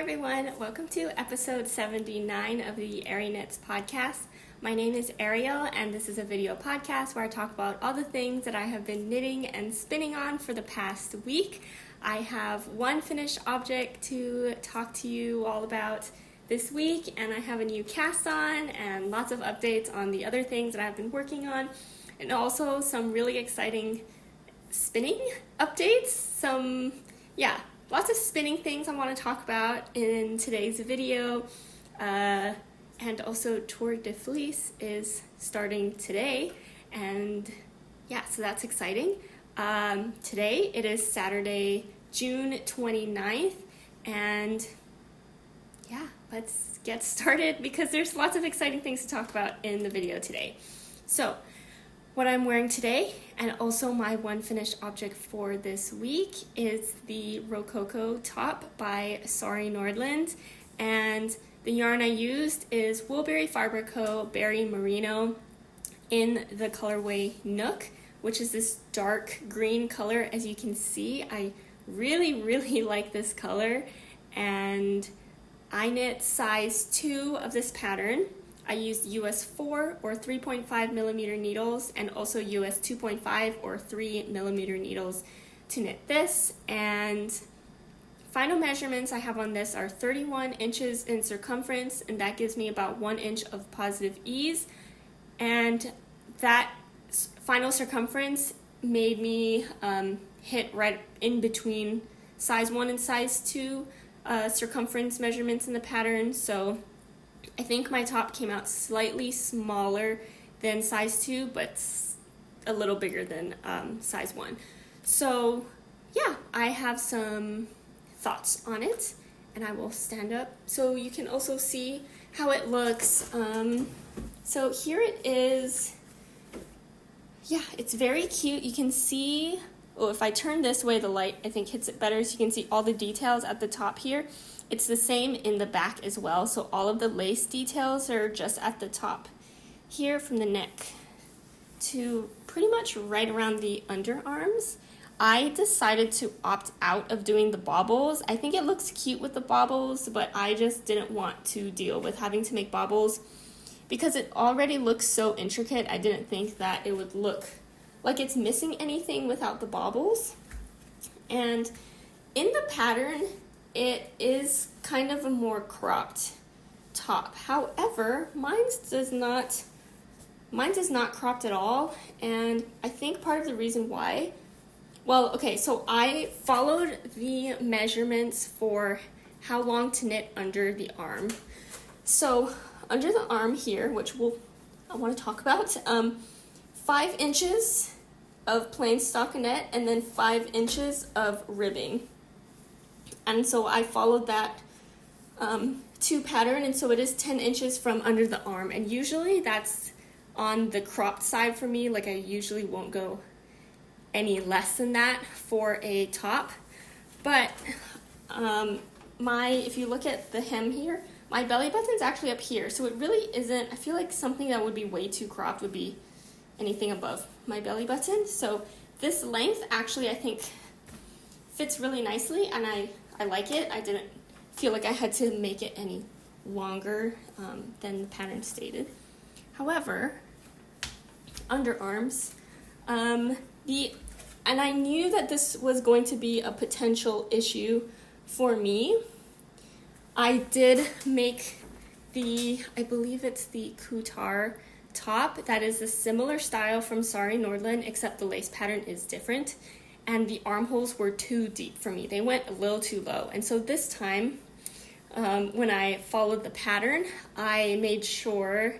everyone, welcome to episode 79 of the arieknits podcast. My name is Ariel and this is a video podcast where I talk about all the things that I have been knitting and spinning on for the past week. I have one finished object to talk to you all about this week, and I have a new cast on and lots of updates on the other things that I've been working on, and also some really exciting spinning updates. Lots of spinning things I want to talk about in today's video. And also Tour de Fleece is starting today, and so that's exciting. Today it is Saturday, June 29th, and let's get started because there's lots of exciting things to talk about in the video today. So what I'm wearing today, and also my one finished object for this week, is the Rococo top by Sari Nordlund, and the yarn I used is Woolberry Fiber Co. Berry Merino in the colorway Nook, which is this dark green color. As you can see, I really like this color, and I knit size 2 of this pattern. I used US 4 or 3.5 millimeter needles and also US 2.5 or 3 millimeter needles to knit this. And final measurements I have on this are 31 inches in circumference, and that gives me about 1 inch of positive ease. And that final circumference made me hit right in between size 1 and size 2 circumference measurements in the pattern. So I think my top came out slightly smaller than size 2, but a little bigger than size 1. So I have some thoughts on it, and I will stand up so you can also see how it looks. So here it is. It's very cute. You can see, if I turn this way, the light I think hits it better, so you can see all the details at the top here. It's the same in the back as well, so all of the lace details are just at the top here from the neck to pretty much right around the underarms. I decided to opt out of doing the baubles. I think it looks cute with the baubles, but I just didn't want to deal with having to make baubles because it already looks so intricate. I didn't think that it would look like it's missing anything without the baubles. And in the pattern, it is kind of a more cropped top. However, mine is not cropped at all, and I think part of the reason why, so I followed the measurements for how long to knit under the arm. So under the arm here, which I want to talk about, 5 inches of plain stockinette and then 5 inches of ribbing. And so I followed that 2 pattern, and so it is 10 inches from under the arm. And usually that's on the cropped side for me. Like, I usually won't go any less than that for a top. But if you look at the hem here, my belly button's actually up here. So it really isn't, I feel like something that would be way too cropped would be anything above my belly button. So this length actually, I think, fits really nicely, and I like it. I didn't feel like I had to make it any longer than the pattern stated. However, underarms, and I knew that this was going to be a potential issue for me. I did make I believe it's the Couture top. That is a similar style from Sari Nordlund, except the lace pattern is different. And the armholes were too deep for me. They went a little too low. And so this time, when I followed the pattern, I made sure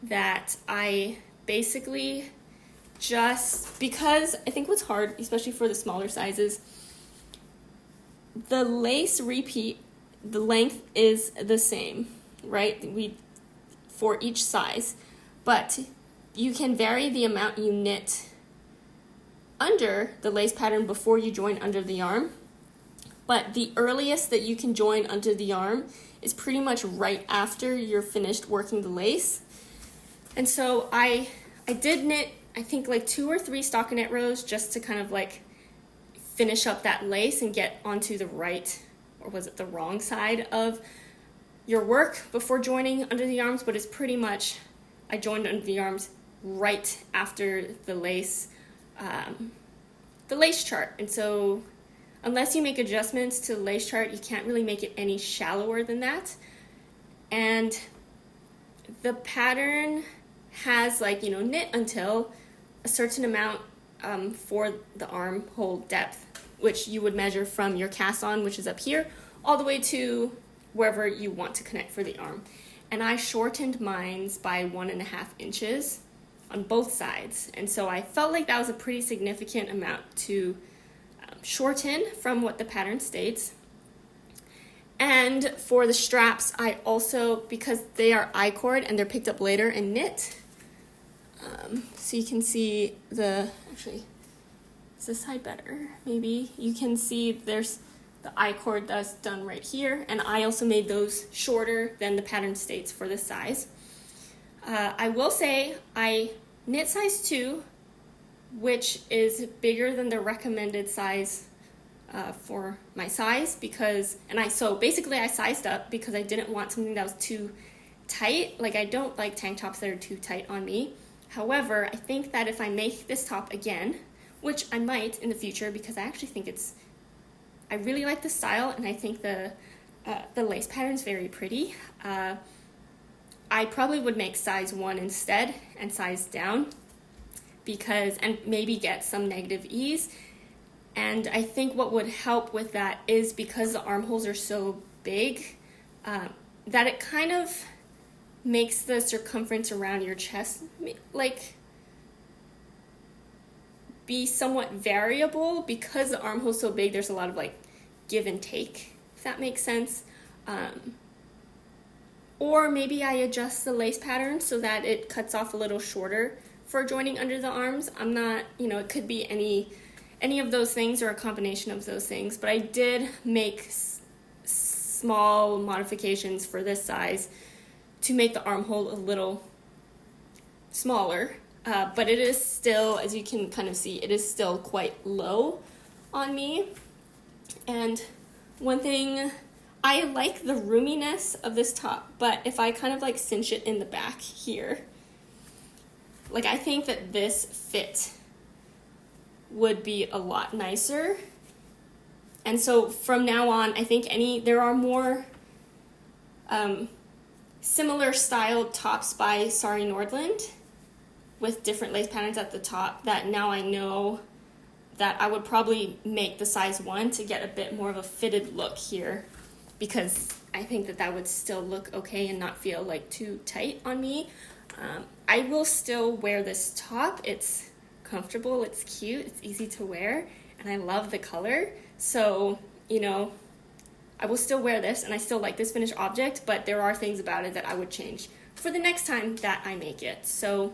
that I basically because I think what's hard, especially for the smaller sizes, the lace repeat, the length is the same, right? For each size. But you can vary the amount you knit under the lace pattern before you join under the arm, but the earliest that you can join under the arm is pretty much right after you're finished working the lace. And so I did knit, I think, like 2 or 3 stockinette rows just to kind of like finish up that lace and get onto the right or was it the wrong side of your work before joining under the arms, but it's pretty much, I joined under the arms right after the lace chart. And so unless you make adjustments to the lace chart, you can't really make it any shallower than that. And the pattern has knit until a certain amount for the armhole depth, which you would measure from your cast on, which is up here, all the way to wherever you want to connect for the arm. And I shortened mine's by 1.5 inches on both sides. And so I felt like that was a pretty significant amount to shorten from what the pattern states. And for the straps, I also, because they are I-cord and they're picked up later and knit, so you can see actually, is this side better? Maybe you can see there's the I-cord that's done right here, and I also made those shorter than the pattern states for this size. I will say I knit size 2, which is bigger than the recommended size for my size, so basically I sized up because I didn't want something that was too tight. Like, I don't like tank tops that are too tight on me. However, I think that if I make this top again, which I might in the future, because I actually think I really like the style, and I think the lace pattern is very pretty. I probably would make size 1 instead and size down, and maybe get some negative ease. And I think what would help with that is, because the armholes are so big, that it kind of makes the circumference around your chest be somewhat variable. Because the armhole's so big, there's a lot of give and take, if that makes sense. Or maybe I adjust the lace pattern so that it cuts off a little shorter for joining under the arms. I'm not, it could be any of those things or a combination of those things, but I did make small modifications for this size to make the armhole a little smaller, but it is still, as you can kind of see, it is still quite low on me. And one thing, I like the roominess of this top, but if I kind of cinch it in the back here, I think that this fit would be a lot nicer. And so from now on, I think there are more similar styled tops by Sari Nordlund with different lace patterns at the top, that now I know that I would probably make the size 1 to get a bit more of a fitted look here, because I think that would still look okay and not feel too tight on me. I will still wear this top. It's comfortable, it's cute, it's easy to wear, and I love the color. So, I will still wear this, and I still like this finished object, but there are things about it that I would change for the next time that I make it. So,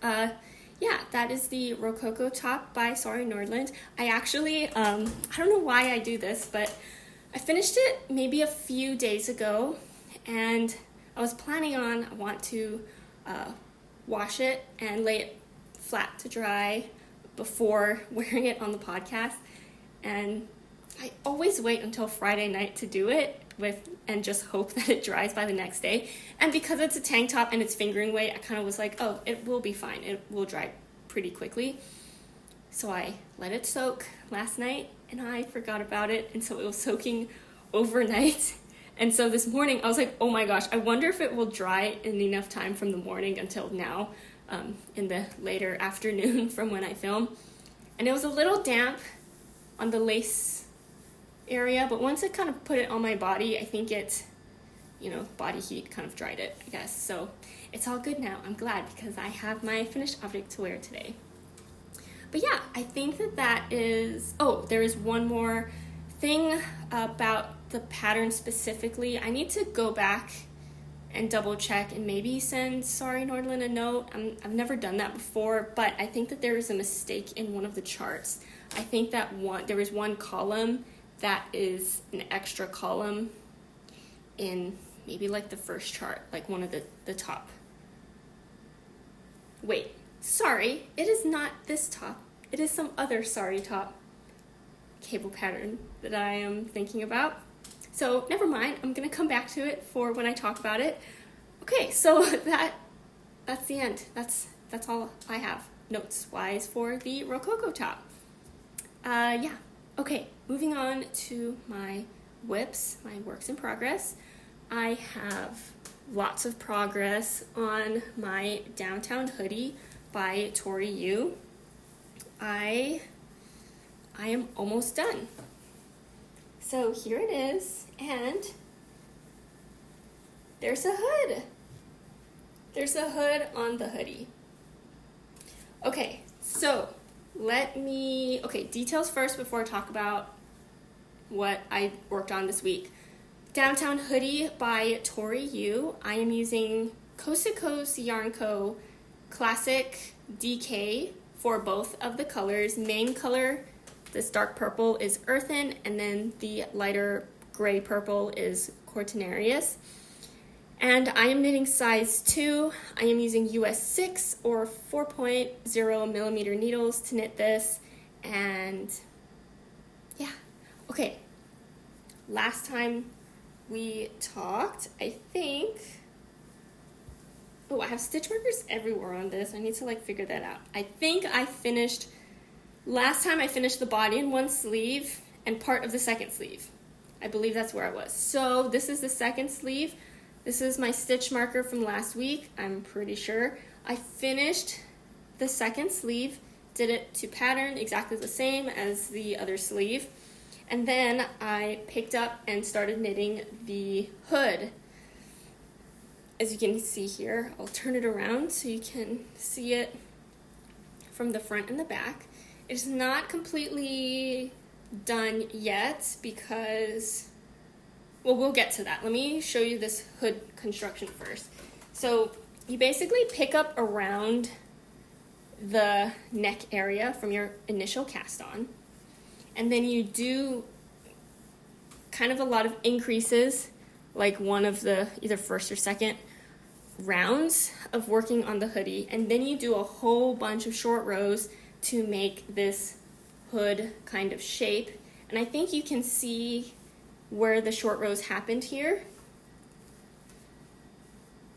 yeah, that is the Rococo top by Sari Nordlund. I actually, I don't know why I do this, but I finished it maybe a few days ago, and I was planning on, I want to wash it and lay it flat to dry before wearing it on the podcast, and I always wait until Friday night to do it and just hope that it dries by the next day. And because it's a tank top and it's fingering weight, I kind of was like, oh, it will be fine, it will dry pretty quickly. So I let it soak last night, and I forgot about it, and so it was soaking overnight. And so this morning I was like, oh my gosh, I wonder if it will dry in enough time from the morning until now, in the later afternoon from when I film. And it was a little damp on the lace area, but once I kind of put it on my body, I think it, body heat kind of dried it, I guess. So it's all good now. I'm glad, because I have my finished object to wear today. But yeah, I think that is, there is one more thing about the pattern specifically. I need to go back and double check and maybe send Sari Nordlund a note. I've never done that before, but I think that there is a mistake in one of the charts. I think that there is one column that is an extra column in maybe the first chart, one of the top. Wait, sorry, it is not this top. It is some other Sari top cable pattern that I am thinking about. So never mind, I'm gonna come back to it for when I talk about it. Okay, so that's the end. That's all I have notes-wise for the Rococo top. Yeah, okay, moving on to my whips, my works in progress. I have lots of progress on my Downtown Hoodie by Tori U. I am almost done. So here it is, and there's a hood. There's a hood on the hoodie. Okay, so details first before I talk about what I worked on this week. Downtown Hoodie by Tori U. I am using Coast to Coast Yarn Co. Classic DK for both of the colors. Main color, this dark purple, is Earthen, and then the lighter gray purple is Cortinarius. And I am knitting size 2. I am using US 6 or 4.0 millimeter needles to knit this. And yeah, okay. Last time we talked, I think, I have stitch markers everywhere on this. I need to figure that out. I think last time I finished the body in one sleeve and part of the second sleeve. I believe that's where I was. So this is the second sleeve. This is my stitch marker from last week, I'm pretty sure. I finished the second sleeve, did it to pattern exactly the same as the other sleeve, and then I picked up and started knitting the hood. As you can see here, I'll turn it around so you can see it from the front and the back. It's not completely done yet because, we'll get to that. Let me show you this hood construction first. So you basically pick up around the neck area from your initial cast on, and then you do kind of a lot of increases, like one of the either first or second rounds of working on the hoodie, and then you do a whole bunch of short rows to make this hood kind of shape. And I think you can see where the short rows happened here.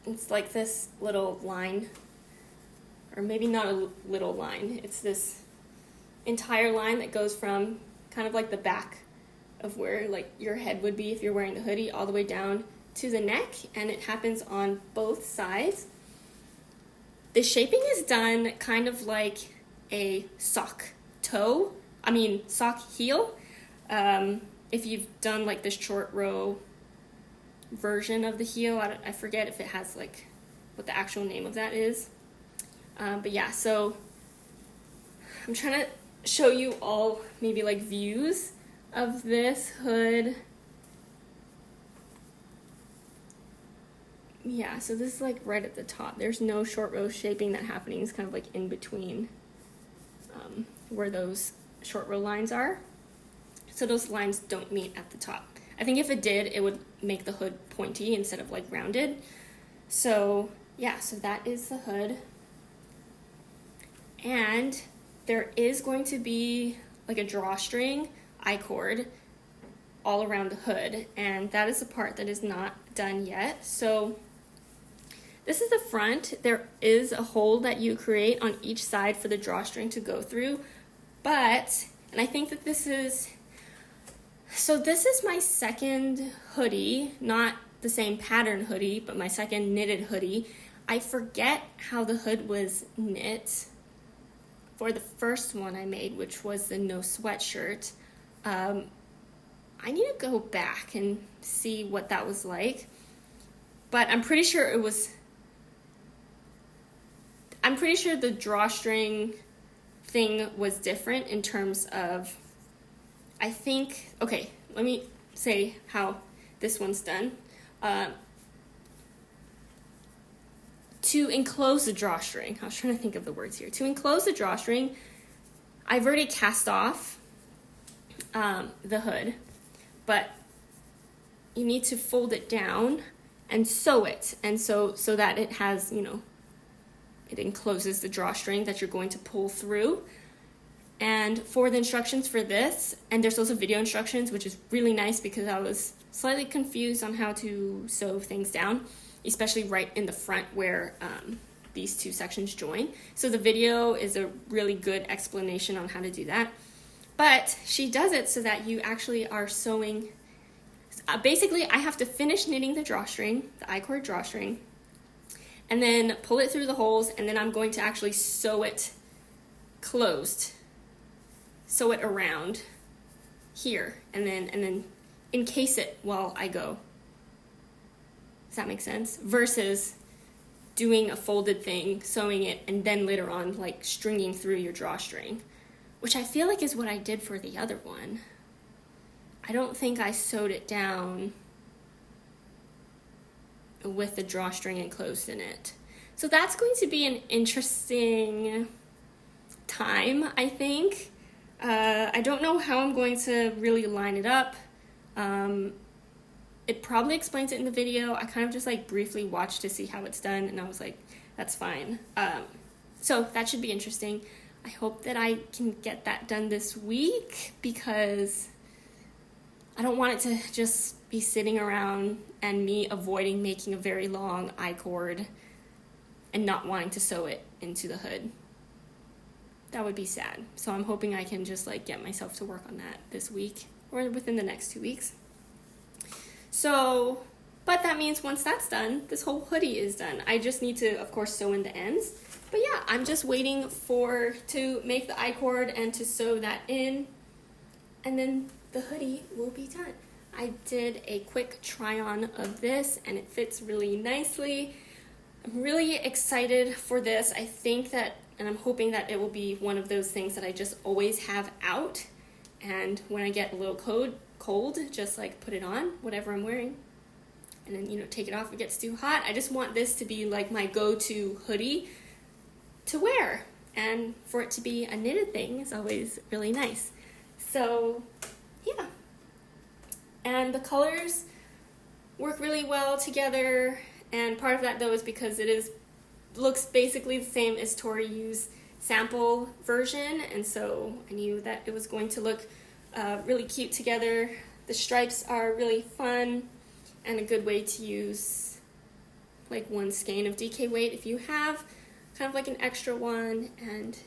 It's like this little line, or maybe not a little line, it's this entire line that goes from kind of like the back of where your head would be if you're wearing the hoodie all the way down to the neck, and it happens on both sides. The shaping is done kind of like a sock heel. If you've done this short row version of the heel, I forget if it has what the actual name of that is. But yeah, so I'm trying to show you all maybe views of this hood. Yeah, so this is right at the top. There's no short row shaping that happening. It's kind of in between where those short row lines are. So those lines don't meet at the top. I think if it did, it would make the hood pointy instead of rounded. So yeah, so that is the hood. And there is going to be a drawstring I-cord all around the hood, and that is the part that is not done yet. So this is the front. There is a hole that you create on each side for the drawstring to go through, and I think that this is my second hoodie, not the same pattern hoodie, but my second knitted hoodie. I forget how the hood was knit for the first one I made, which was the no sweatshirt. I need to go back and see what that was like, but I'm pretty sure the drawstring thing was different in terms of, okay, let me say how this one's done. To enclose the drawstring, I was trying to think of the words here. To enclose the drawstring, I've already cast off the hood, but you need to fold it down and sew it, and so that it has, it encloses the drawstring that you're going to pull through. And for the instructions for this, and there's also video instructions, which is really nice because I was slightly confused on how to sew things down, especially right in the front where these two sections join. So the video is a really good explanation on how to do that. But she does it so that you actually are sewing. Basically, I have to finish knitting the drawstring, the I-cord drawstring, and then pull it through the holes, and then I'm going to actually sew it closed, sew it around here, and then encase it while I go. Does that make sense? Versus doing a folded thing, sewing it, and then later on like stringing through your drawstring, which I feel like is what I did for the other one. I don't think I sewed it down with the drawstring enclosed in it. So that's going to be an interesting time, I think. I don't know how I'm going to really line it up. It probably explains it in the video. I kind of just like briefly watched to see how it's done, and I was like, that's fine. So that should be interesting. I hope that I can get that done this week, because I don't want it to just be sitting around and me avoiding making a very long I-cord and not wanting to sew it into the hood. That would be sad. So I'm hoping I can just like get myself to work on that this week or within the next 2 weeks. So, but that means once that's done, this whole hoodie is done. I just need to, of course, sew in the ends. But yeah, I'm just waiting to make the I-cord and to sew that in, and then the hoodie will be done. I did a quick try on of this, and it fits really nicely. I'm really excited for this. I think that, and I'm hoping that it will be one of those things that I just always have out, and when I get a little cold, just like put it on, whatever I'm wearing, and then, take it off if it gets too hot. I just want this to be like my go-to hoodie to wear, and for it to be a knitted thing is always really nice. So yeah, and the colors work really well together, and part of that though is because looks basically the same as Tori U's sample version, and so I knew that it was going to look really cute together. The stripes are really fun and a good way to use like one skein of DK weight if you have kind of like an extra one. And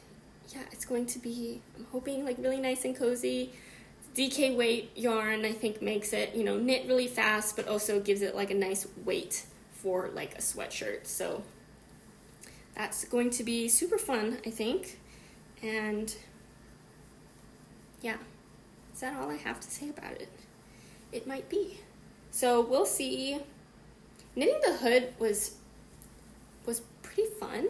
yeah, it's going to be, I'm hoping, like really nice and cozy. DK weight yarn I think makes it, knit really fast, but also gives it like a nice weight for like a sweatshirt. So that's going to be super fun, I think. And yeah, is that all I have to say about it? It might be. So we'll see. Knitting the hood was pretty fun.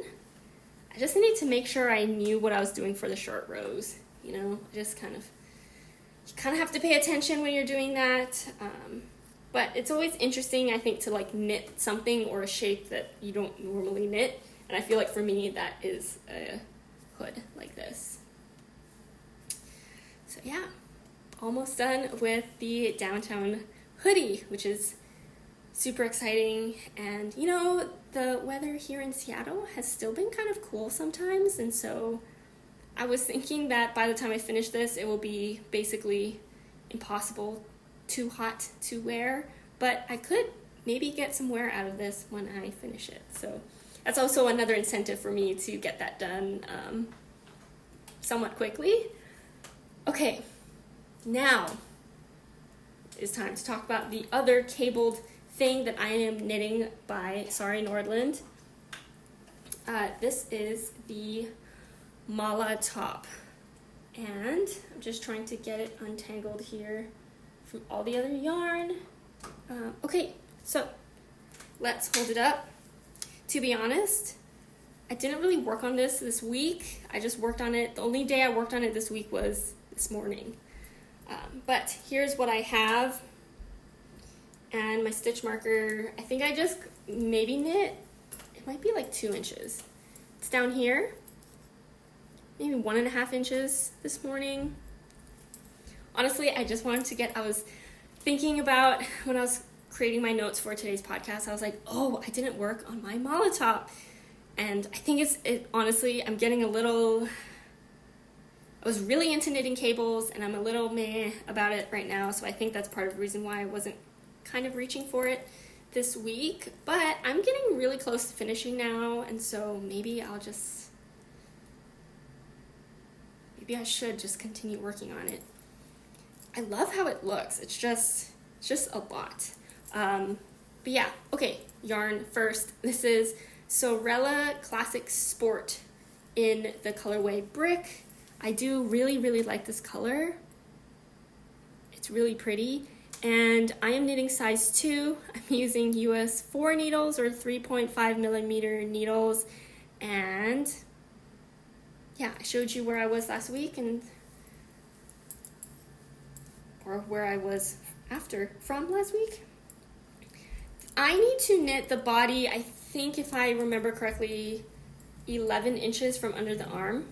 I just needed to make sure I knew what I was doing for the short rows. You kind of have to pay attention when you're doing that. But it's always interesting, I think, to like knit something or a shape that you don't normally knit. And I feel like for me, that is a hood like this. So yeah, almost done with the downtown hoodie, which is super exciting. And the weather here in Seattle has still been kind of cool sometimes, and so I was thinking that by the time I finish this, it will be basically impossible, too hot to wear, but I could maybe get some wear out of this when I finish it. So that's also another incentive for me to get that done somewhat quickly. Okay, now it's time to talk about the other cabled thing that I am knitting by Sari Nordlund. This is the Mahla top, and I'm just trying to get it untangled here from all the other yarn. Okay, so let's hold it up. To be honest, I didn't really work on this week. I just worked on it. The only day I worked on it this week was this morning. But here's what I have. And my stitch marker, I think I just maybe knit, it might be like 2 inches. It's down here, maybe 1.5 inches this morning. Honestly, I just wanted to I was thinking about when I was creating my notes for today's podcast, I was like, oh, I didn't work on my Mahla top. And I think honestly, I'm getting I was really into knitting cables, and I'm a little meh about it right now, so I think that's part of the reason why I wasn't kind of reaching for it this week, but I'm getting really close to finishing now, and so maybe I should just continue working on it. I love how it looks. It's just a lot. But yeah, okay, yarn first. This is Sewrella Classic Sport in the colorway Brick. I do really, really like this color. It's really pretty. And I am knitting size 2. I'm using US 4 needles or 3.5 millimeter needles. And yeah, I showed you where I was last week or where I was from last week. I need to knit the body, I think if I remember correctly, 11 inches from under the arm.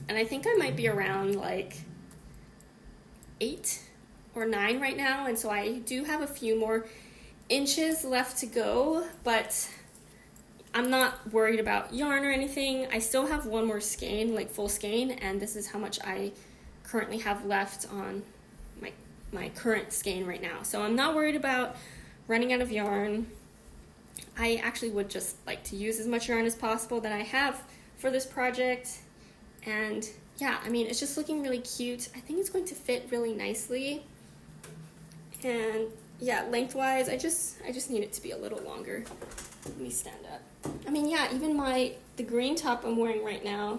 And I think I might be around like 8 or 9 right now. And so I do have a few more inches left to go, but I'm not worried about yarn or anything. I still have one more skein, like full skein, and this is how much I currently have left on my current skein right now. So I'm not worried about running out of yarn. I actually would just like to use as much yarn as possible that I have for this project. And yeah, I mean, it's just looking really cute. I think it's going to fit really nicely. And yeah, lengthwise, I just need it to be a little longer. Let me stand up. I mean, yeah, even the green top I'm wearing right now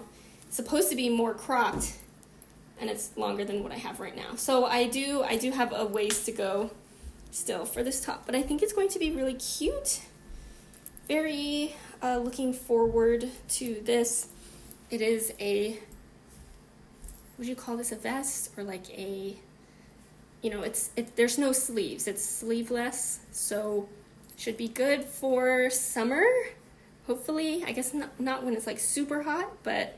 is supposed to be more cropped, and it's longer than what I have right now. So I do have a ways to go still for this top, but I think it's going to be really cute. Very looking forward to this. It is would you call this a vest or like a, there's no sleeves, it's sleeveless, so should be good for summer, hopefully. I guess not when it's like super hot, but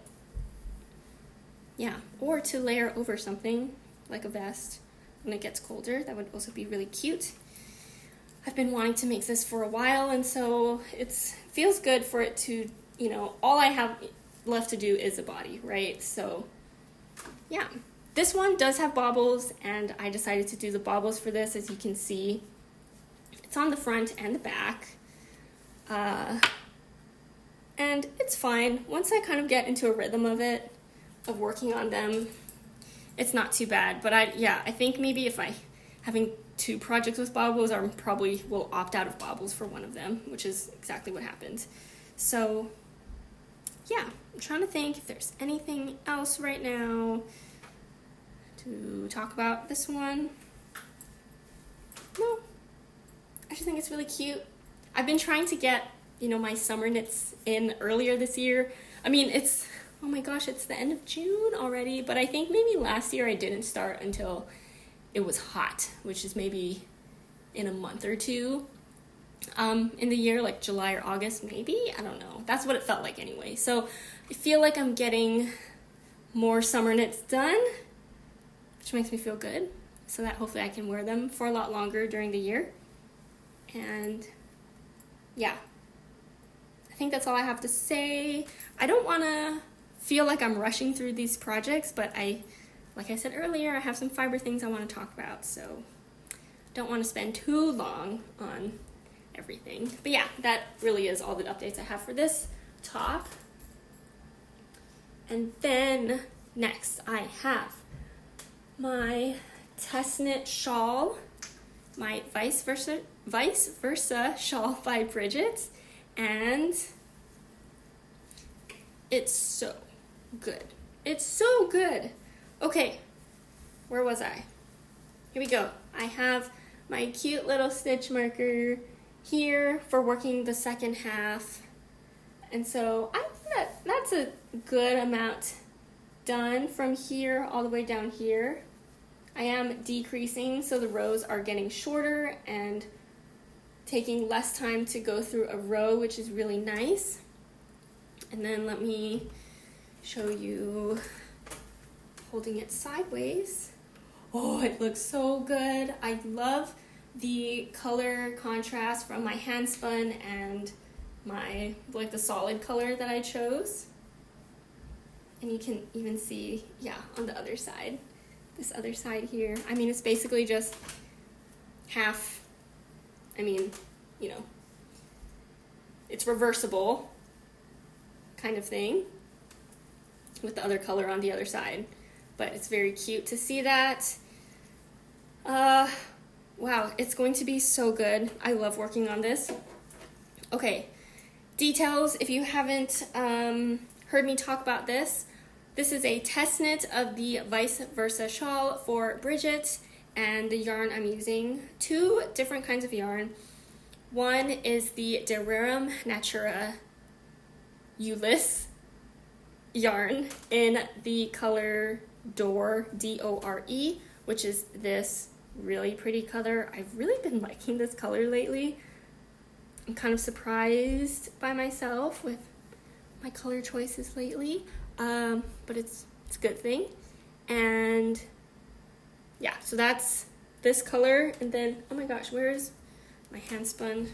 yeah, or to layer over something like a vest when it gets colder. That would also be really cute. I've been wanting to make this for a while, and so it feels good for it to, all I have left to do is a body, right? So yeah, this one does have bobbles, and I decided to do the bobbles for this. As you can see, it's on the front and the back, and it's fine. Once I kind of get into a rhythm of working on them, it's not too bad. But I think maybe if having 2 projects with bobbles, I probably will opt out of bobbles for one of them, which is exactly what happened. So yeah, I'm trying to think if there's anything else right now to talk about this one. No, I just think it's really cute. I've been trying to get, my summer knits in earlier this year. I mean, oh my gosh, it's the end of June already, but I think maybe last year I didn't start until it was hot, which is maybe in a month or two in the year, like July or August, maybe? I don't know. That's what it felt like anyway. So I feel like I'm getting more summer knits done, which makes me feel good, so that hopefully I can wear them for a lot longer during the year. And yeah, I think that's all I have to say. I don't want to feel like I'm rushing through these projects, but like I said earlier, I have some fiber things I want to talk about, so don't want to spend too long on everything. But yeah, that really is all the updates I have for this top. And then next I have my test knit shawl, my vice versa shawl by Bridget, and it's so good. It's so good. Okay, where was I? Here we go. I have my cute little stitch marker here for working the second half. And so I think that's a good amount done from here all the way down here. I am decreasing so the rows are getting shorter and taking less time to go through a row, which is really nice. And then let me show you holding it sideways. Oh, it looks so good. I love the color contrast from my Handspun and the solid color that I chose. And you can even see, on the other side, this other side here. I mean, it's basically just half I mean, you know, it's reversible kind of thing with the other color on the other side. But it's very cute to see that. Wow, it's going to be so good. I love working on this. Okay, details. If you haven't heard me talk about this, this is a test knit of the vice versa shawl for Bridget, and the yarn I'm using, 2 different kinds of yarn. One is the Rerum Natura Ulysse yarn in the color Dore, D-O-R-E, which is this really pretty color. I've really been liking this color lately. I'm kind of surprised by myself with my color choices lately, but it's a good thing. And yeah, so that's this color. And then, oh my gosh, where is my Handspun?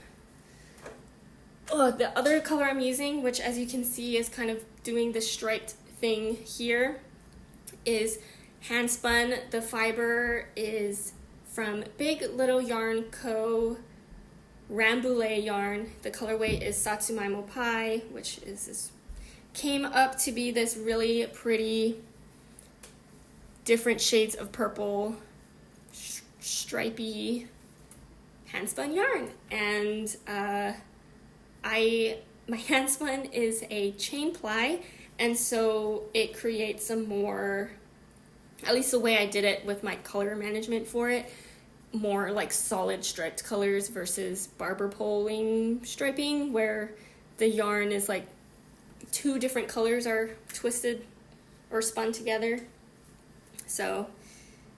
Oh, the other color I'm using, which as you can see is kind of doing the striped thing here, is Handspun. The fiber is from Big Little Yarn Co. Rambouillet yarn. The colorway is Satsumaimo Pie, which is this, came up to be this really pretty different shades of purple stripy handspun yarn. And my handspun is a chain ply, and so it creates some more, at least the way I did it with my color management for it, more like solid striped colors versus barber poling striping, where the yarn is like 2 different colors are twisted or spun together. So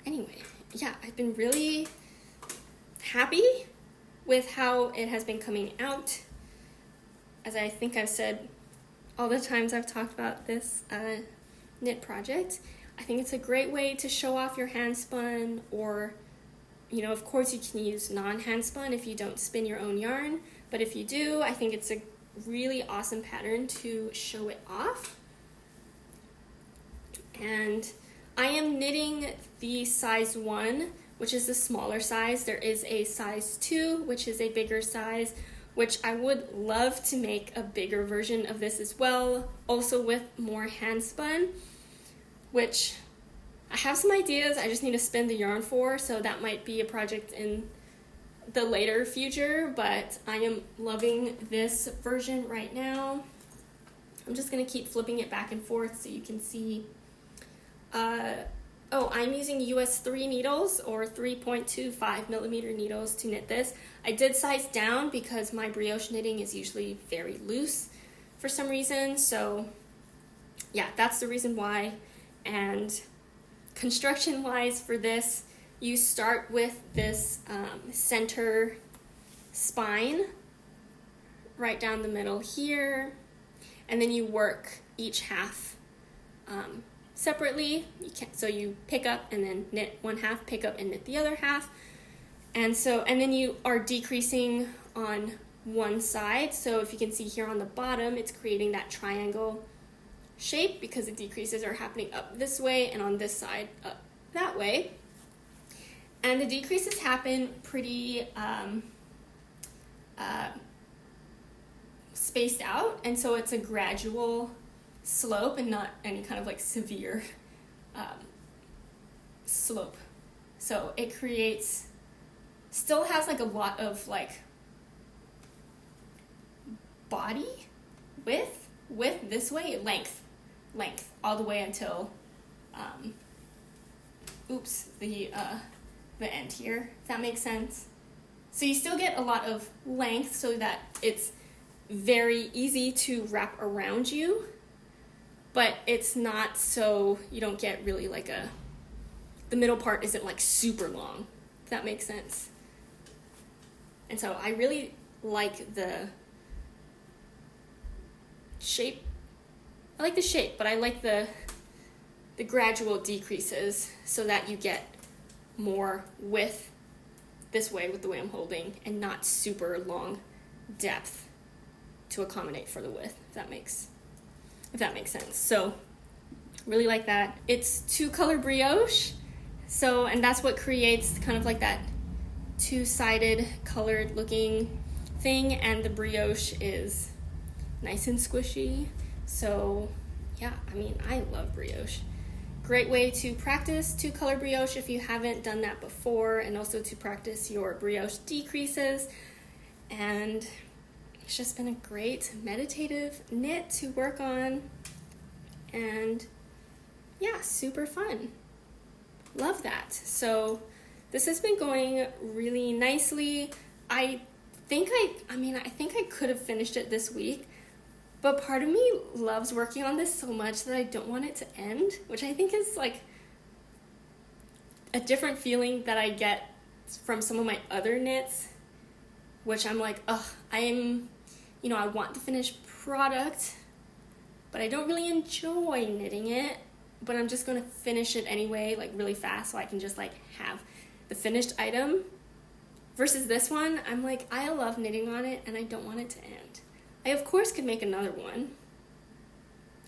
anyway, yeah, I've been really happy with how it has been coming out. As I think I've said all the times I've talked about this knit project, I think it's a great way to show off your handspun, or, you know, of course you can use non-handspun if you don't spin your own yarn, but if you do, I think it's a really awesome pattern to show it off. And I am knitting the size 1, which is the smaller size. There is a size 2, which is a bigger size, which I would love to make a bigger version of this as well, also with more handspun, which I have some ideas. I just need to spin the yarn for, so that might be a project in the later future, but I am loving this version right now. I'm just going to keep flipping it back and forth so you can see. I'm using US 3 needles, or 3.25 millimeter needles to knit this. I did size down because my brioche knitting is usually very loose for some reason, so yeah, that's the reason why. And construction wise for this, you start with this center spine right down the middle here, and then you work each half separately. So you pick up and then knit one half, pick up and knit the other half, and then you are decreasing on one side. So if you can see here on the bottom, it's creating that triangle shape because the decreases are happening up this way, and on this side up that way. And the decreases happen pretty spaced out, and so it's a gradual slope and not any kind of like severe slope. So it creates, still has like a lot of like body width this way, length all the way until the end here, if that makes sense. So you still get a lot of length so that it's very easy to wrap around you, but it's not so you don't get really like the middle part isn't like super long, if that makes sense. And so I really like the shape. I like the shape, but I like the gradual decreases so that you get more width this way with the way I'm holding, and not super long depth to accommodate for the width, if that makes sense. So really like that. It's 2-color brioche, so, and that's what creates kind of like that two-sided colored looking thing, and the brioche is nice and squishy. So yeah, I mean, I love brioche. Great way to practice two-color brioche if you haven't done that before, and also to practice your brioche decreases. And it's just been a great meditative knit to work on, and yeah, super fun. Love that. So this has been going really nicely. I think I could have finished it this week, but part of me loves working on this so much that I don't want it to end, which I think is like a different feeling that I get from some of my other knits, which I'm like, I want the finished product, but I don't really enjoy knitting it, but I'm just going to finish it anyway, like really fast, so I can just like have the finished item. Versus this one, I'm like, I love knitting on it and I don't want it to end. I of course could make another one.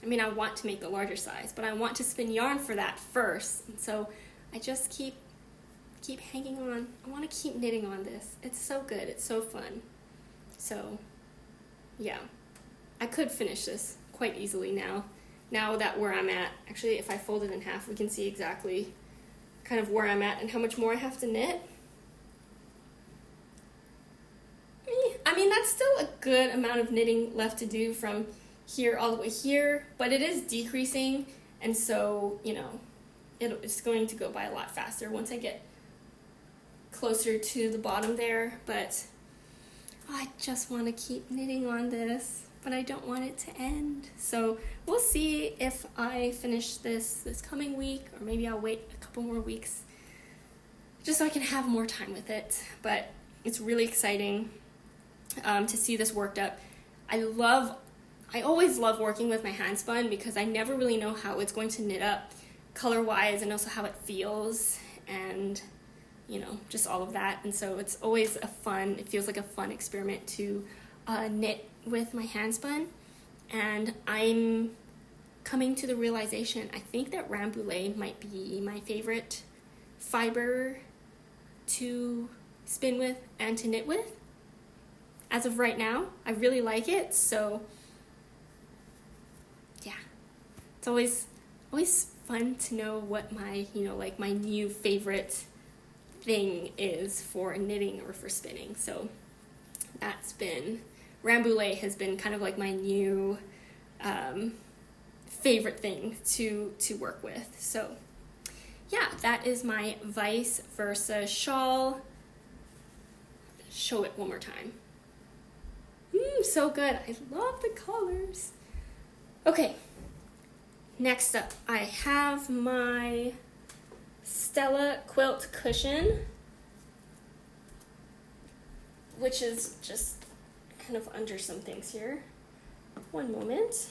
I mean, I want to make the larger size, but I want to spin yarn for that first. And so I just keep hanging on. I want to keep knitting on this. It's so good. It's so fun. So yeah, I could finish this quite easily now. Now that where I'm at, actually, if I fold it in half, we can see exactly kind of where I'm at and how much more I have to knit. I mean, that's still a good amount of knitting left to do from here all the way here, but it is decreasing, and so, it's going to go by a lot faster once I get closer to the bottom there, but I just want to keep knitting on this, but I don't want it to end. So we'll see if I finish this coming week, or maybe I'll wait a couple more weeks just so I can have more time with it. But it's really exciting to see this worked up. I always love working with my handspun because I never really know how it's going to knit up color-wise, and also how it feels, and just all of that. And so it's always it feels like a fun experiment to knit with my handspun. And I'm coming to the realization, I think that Rambouillet might be my favorite fiber to spin with and to knit with. As of right now, I really like it, so yeah. It's always fun to know what my, my new favorite thing is for knitting or for spinning. So Rambouillet has been kind of like my new favorite thing to work with. So yeah, that is my vice versa shawl. Show it one more time. So good. I love the colors. Okay, next up, I have my Stella quilt cushion, which is just kind of under some things here. One moment.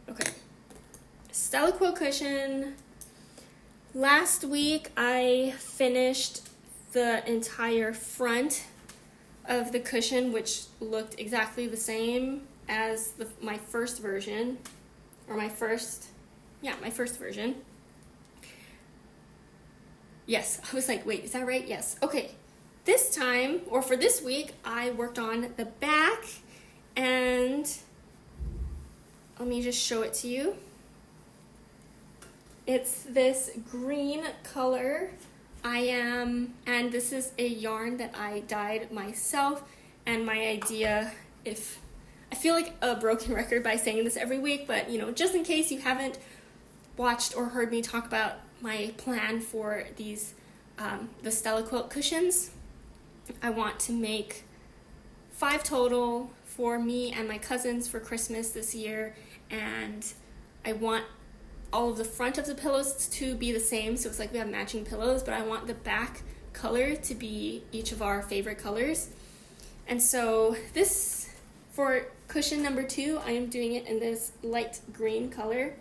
Okay. Stella quilt cushion. Last week I finished the entire front of the cushion, which looked exactly the same as my first version, or my first version. Yes, I was like, wait, is that right? Yes. Okay. This time, or for this week, I worked on the back, and let me just show it to you. It's this green color. And this is a yarn that I dyed myself, and my idea, I feel like a broken record by saying this every week, but just in case you haven't watched or heard me talk about my plan for these, the Stella quilt cushions, I want to make 5 total for me and my cousins for Christmas this year, and I want all of the front of the pillows to be the same, so it's like we have matching pillows, but I want the back color to be each of our favorite colors. And so this, for cushion number 2, I am doing it in this light green color.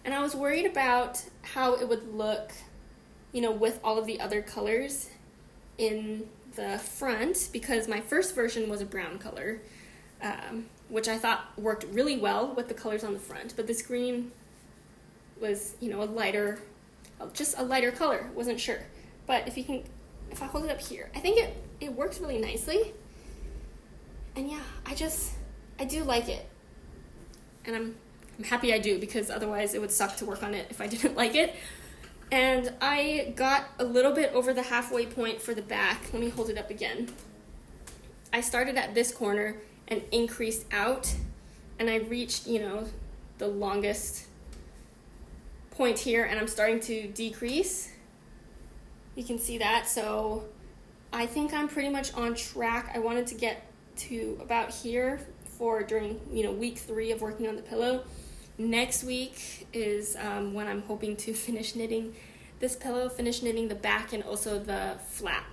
And I was worried about how it would look, with all of the other colors in the front, because my first version was a brown color, which I thought worked really well with the colors on the front, but this green was, a just a lighter color. Wasn't sure. But if I hold it up here, I think it works really nicely. And yeah, I do like it. And I'm happy I do, because otherwise it would suck to work on it if I didn't like it. And I got a little bit over the halfway point for the back. Let me hold it up again. I started at this corner and increased out, and I reached, the longest point here, and I'm starting to decrease. You can see that. So I think I'm pretty much on track. I wanted to get to about here during week 3 of working on the pillow. Next week is when I'm hoping to finish knitting this pillow, finish knitting the back and also the flap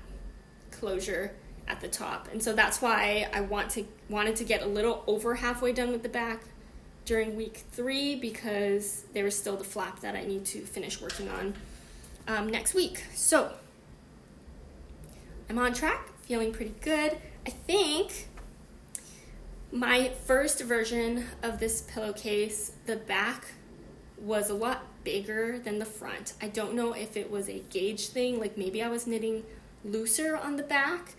closure at the top. And so that's why I wanted to get a little over halfway done with the back during week 3, because there is still the flap that I need to finish working on next week. So I'm on track, feeling pretty good. I think my first version of this pillowcase, the back was a lot bigger than the front. I don't know if it was a gauge thing, like maybe I was knitting looser on the back,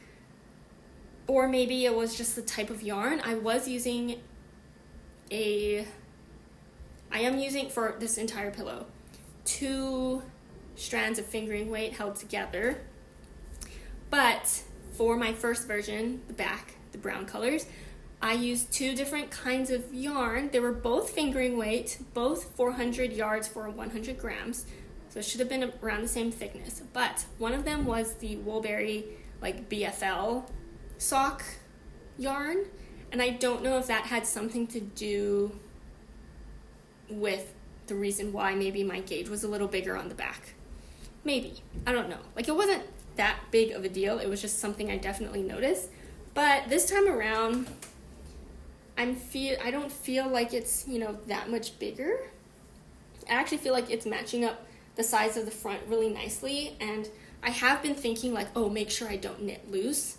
or maybe it was just the type of yarn. I am using for this entire pillow 2 strands of fingering weight held together. But for my first version, the back, the brown colors, I used 2 different kinds of yarn. They were both fingering weight, both 400 yards for 100 grams. So it should have been around the same thickness. But one of them was the Woolberry BFL sock yarn. And I don't know if that had something to do with the reason why maybe my gauge was a little bigger on the back. Maybe. I don't know. It wasn't that big of a deal. It was just something I definitely noticed. But this time around, I don't feel like it's, that much bigger. I actually feel like it's matching up the size of the front really nicely. And I have been thinking make sure I don't knit loose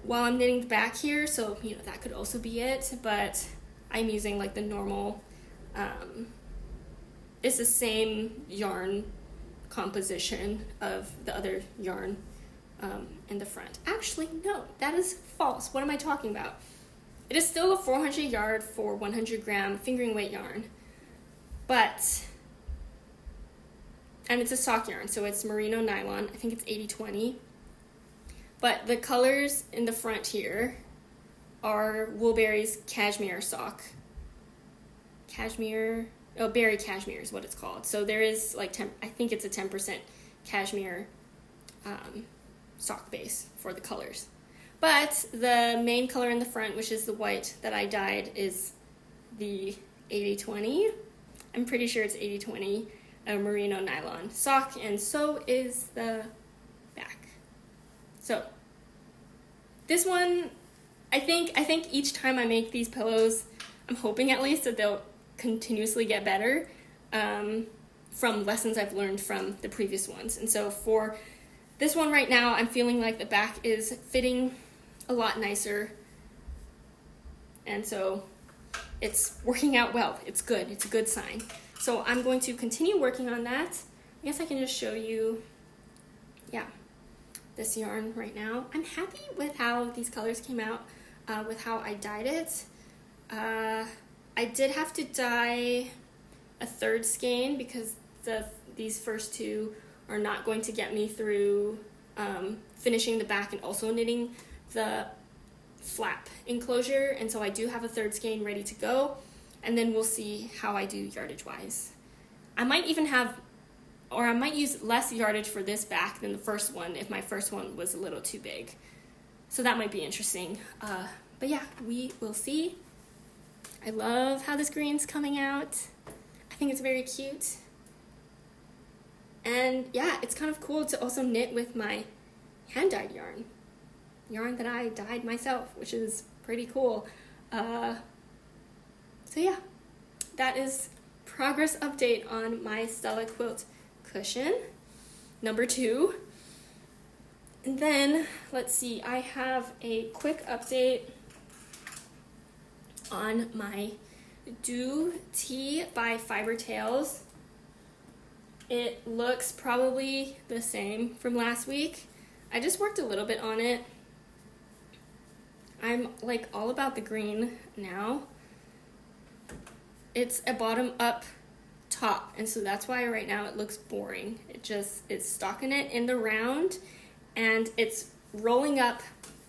while I'm knitting the back here. So, that could also be it. But I'm using the normal, it's the same yarn composition of the other yarn in the front. Actually, no, that is false. What am I talking about? It is still a 400 yard for 100 gram fingering weight yarn, and it's a sock yarn, so it's merino nylon. I think it's 80-20. But the colors in the front here are Woolberry's cashmere sock. Berry cashmere is what it's called. So there is I think it's a 10% cashmere sock base for the colors. But the main color in the front, which is the white that I dyed, is the 80-20. I'm pretty sure it's 80-20 merino nylon sock, and so is the back. So this one, I think each time I make these pillows, I'm hoping at least that they'll continuously get better from lessons I've learned from the previous ones. And so for this one right now, I'm feeling like the back is fitting a lot nicer, and so it's working out well. It's good. It's a good sign. So I'm going to continue working on that. I guess I can just show you, this yarn right now. I'm happy with how these colors came out, with how I dyed it. I did have to dye a 3rd skein because these first 2 are not going to get me through finishing the back and also knitting the flap enclosure, and so I do have a 3rd skein ready to go, and then we'll see how I do yardage wise. I might use less yardage for this back than the first one if my first one was a little too big, so that might be interesting. But yeah, we will see. I love how this green's coming out. I think it's very cute, and yeah, it's kind of cool to also knit with my hand-dyed yarn that I dyed myself, which is pretty cool. So yeah, that is progress update on my Stella quilt cushion number 2. And then let's see, I have a quick update on my Do Tea by Fiber Tales. It looks probably the same from last week. I just worked a little bit on it. I'm like all about the green now. It's a bottom up top, and so that's why right now it looks boring. It just is stocking it in the round, and it's rolling up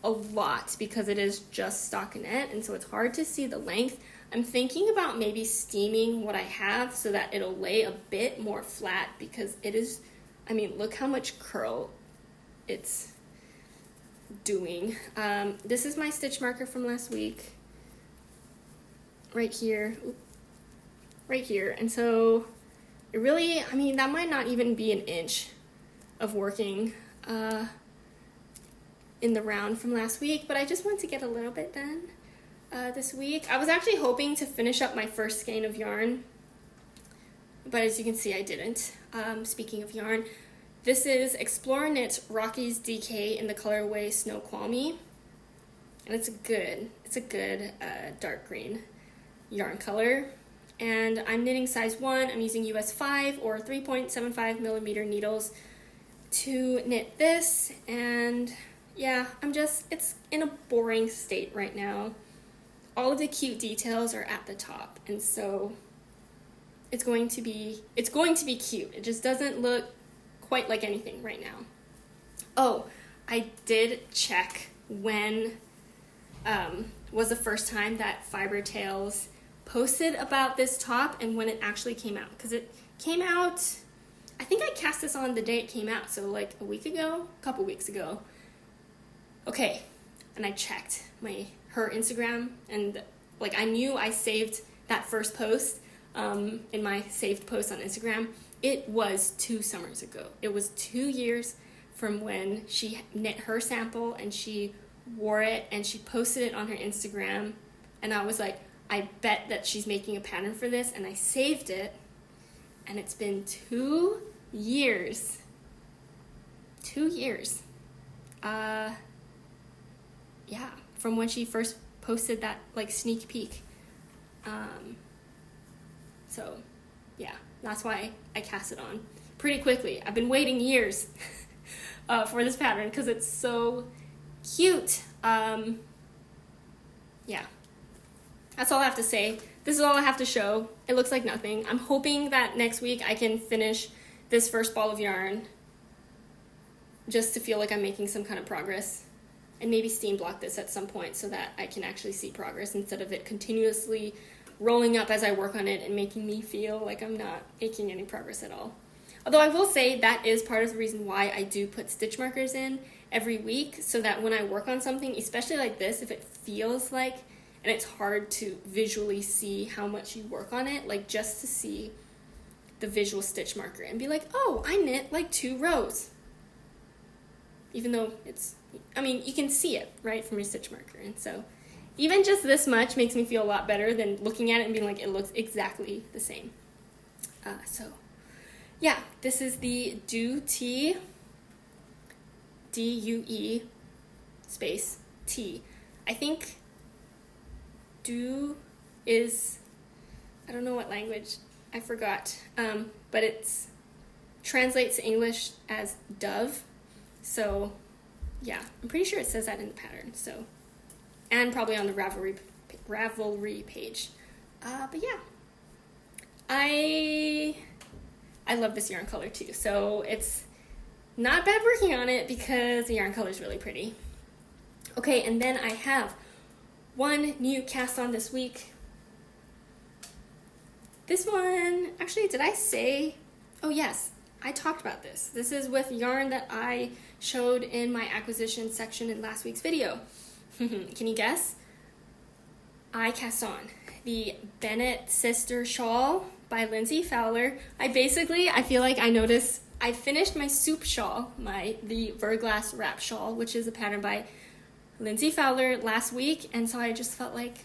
a lot because it is just stockinette, and so it's hard to see the length. I'm thinking about maybe steaming what I have so that it'll lay a bit more flat, because it is, I mean, look how much curl it's doing. This is my stitch marker from last week. Right here. Right here. And so it really, I mean, that might not even be an inch of working in the round from last week, but I just want to get a little bit done this week. I was actually hoping to finish up my first skein of yarn, but as you can see, I didn't. Speaking of yarn, this is Explore Knits Rocky's DK in the colorway Snow Qualmy, and it's a good dark green yarn color. And I'm knitting size 1. I'm using US 5 or 3.75 millimeter needles to knit this, and yeah, it's in a boring state right now. All of the cute details are at the top, and so it's going to be cute. It just doesn't look quite like anything right now. Oh, I did check when was the first time that Fiber Tales posted about this top and when it actually came out, because it came out, I think I cast this on the day it came out, so like a couple weeks ago. Okay, and I checked her Instagram, and like I knew I saved that first post in my saved post on Instagram. It was 2 summers ago. It was 2 years from when she knit her sample and she wore it and she posted it on her Instagram, and I was like, I bet that she's making a pattern for this, and I saved it, and it's been 2 years. 2 years. Yeah, from when she first posted that like sneak peek. So yeah, that's why I cast it on pretty quickly. I've been waiting years for this pattern because it's so cute. Yeah, that's all I have to say. This is all I have to show. It looks like nothing. I'm hoping that next week I can finish this first ball of yarn just to feel like I'm making some kind of progress, and maybe steam block this at some point so that I can actually see progress instead of it continuously rolling up as I work on it and making me feel like I'm not making any progress at all. Although I will say that is part of the reason why I do put stitch markers in every week, so that when I work on something, especially like this, if it feels like, and it's hard to visually see how much you work on it, like just to see the visual stitch marker and be like, oh, I knit like 2 rows. Even though it's, I mean, you can see it, right, from your stitch marker. And so even just this much makes me feel a lot better than looking at it and being like, it looks exactly the same. So yeah, this is the Due T, D-U-E space T. I think Due is, I don't know what language, I forgot, but it's translates to English as dove. So yeah, I'm pretty sure it says that in the pattern. So, and probably on the Ravelry page. But yeah, I love this yarn color too. So it's not bad working on it because the yarn color is really pretty. Okay, and then I have one new cast on this week. This one, actually, did I say? Oh yes, I talked about this. This is with yarn that I showed in my acquisition section in last week's video. Can you guess? I cast on the Bennett Sister Shawl by Lindsay Fowler. I feel like I finished my soup shawl, the Verglass wrap shawl, which is a pattern by Lindsay Fowler last week, and so I just felt like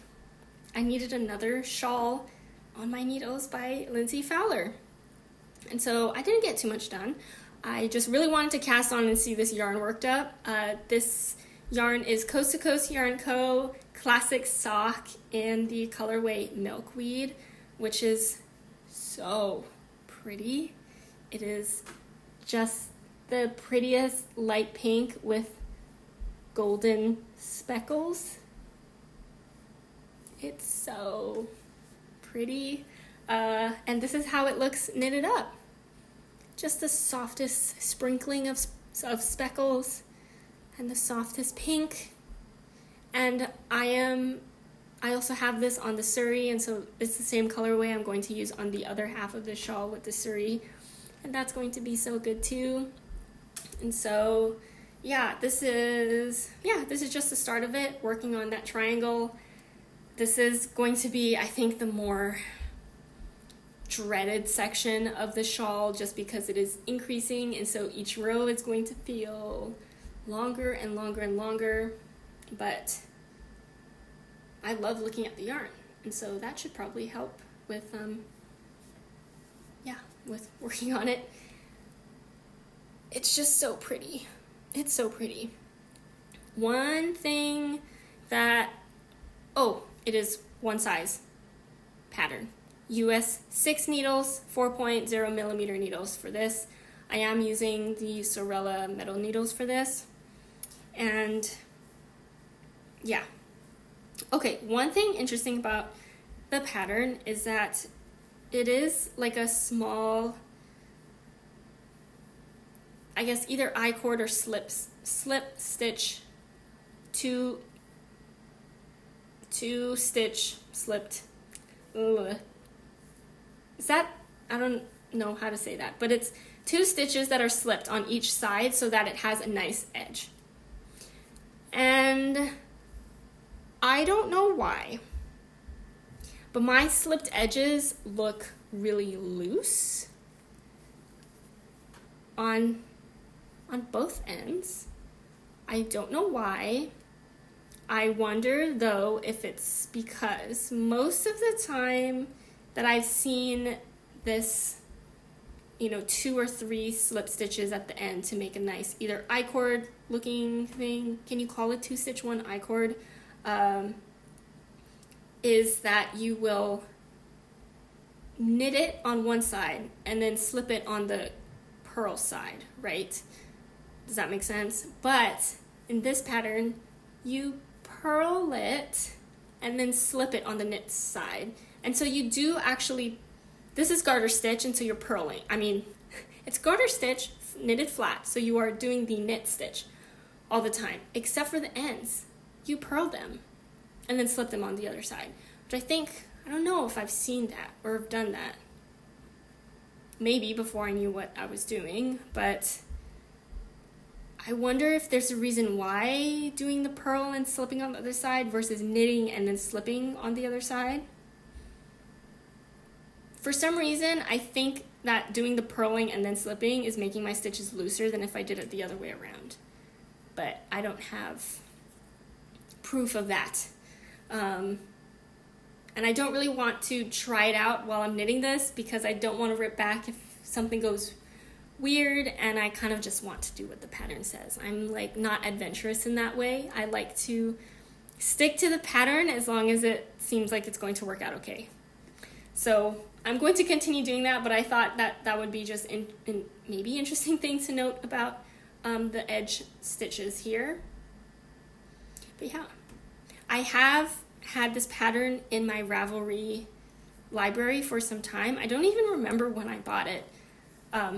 I needed another shawl on my needles by Lindsay Fowler. And so I didn't get too much done. I just really wanted to cast on and see this yarn worked up. This yarn is Coast to Coast Yarn Co. Classic Sock in the colorway Milkweed, which is so pretty. It is just the prettiest light pink with golden speckles. It's so pretty. And this is how it looks knitted up. Just the softest sprinkling of speckles and the softest pink. And I also have this on the Sari, and so it's the same colorway I'm going to use on the other half of the shawl with the Sari, and that's going to be so good too. And so yeah, this is just the start of it, working on that triangle. This is going to be, I think, the more dreaded section of the shawl, just because it is increasing, and so each row is going to feel longer and longer and longer. But I love looking at the yarn, and so that should probably help with with working on it. It's just so pretty. It's so pretty. One thing that, it is one size pattern. US 6 needles, 4.0 millimeter needles for this. I am using the Sewrella metal needles for this. And yeah. Okay, one thing interesting about the pattern is that it is like a small, I guess either I-cord or slip stitch, two stitch slipped. Ugh. Is that, I don't know how to say that, but it's 2 stitches that are slipped on each side so that it has a nice edge. And I don't know why, but my slipped edges look really loose on both ends. I don't know why. I wonder though if it's because most of the time that I've seen this, 2 or 3 slip stitches at the end to make a nice either I-cord looking thing. Can you call it 2-stitch 1 I-cord? Is that you will knit it on one side and then slip it on the purl side, right? Does that make sense? But in this pattern, you purl it and then slip it on the knit side. And so you do actually, this is garter stitch, and so you're purling. I mean, it's garter stitch knitted flat, so you are doing the knit stitch all the time, except for the ends. You purl them and then slip them on the other side, which I don't know if I've seen that or have done that. Maybe before I knew what I was doing, but I wonder if there's a reason why doing the purl and slipping on the other side versus knitting and then slipping on the other side. For some reason, I think that doing the purling and then slipping is making my stitches looser than if I did it the other way around. But I don't have proof of that. And I don't really want to try it out while I'm knitting this because I don't want to rip back if something goes weird, and I kind of just want to do what the pattern says. I'm not adventurous in that way. I like to stick to the pattern as long as it seems like it's going to work out okay. So I'm going to continue doing that, but I thought that would be just maybe interesting thing to note about the edge stitches here. But yeah, I have had this pattern in my Ravelry library for some time. I don't even remember when I bought it.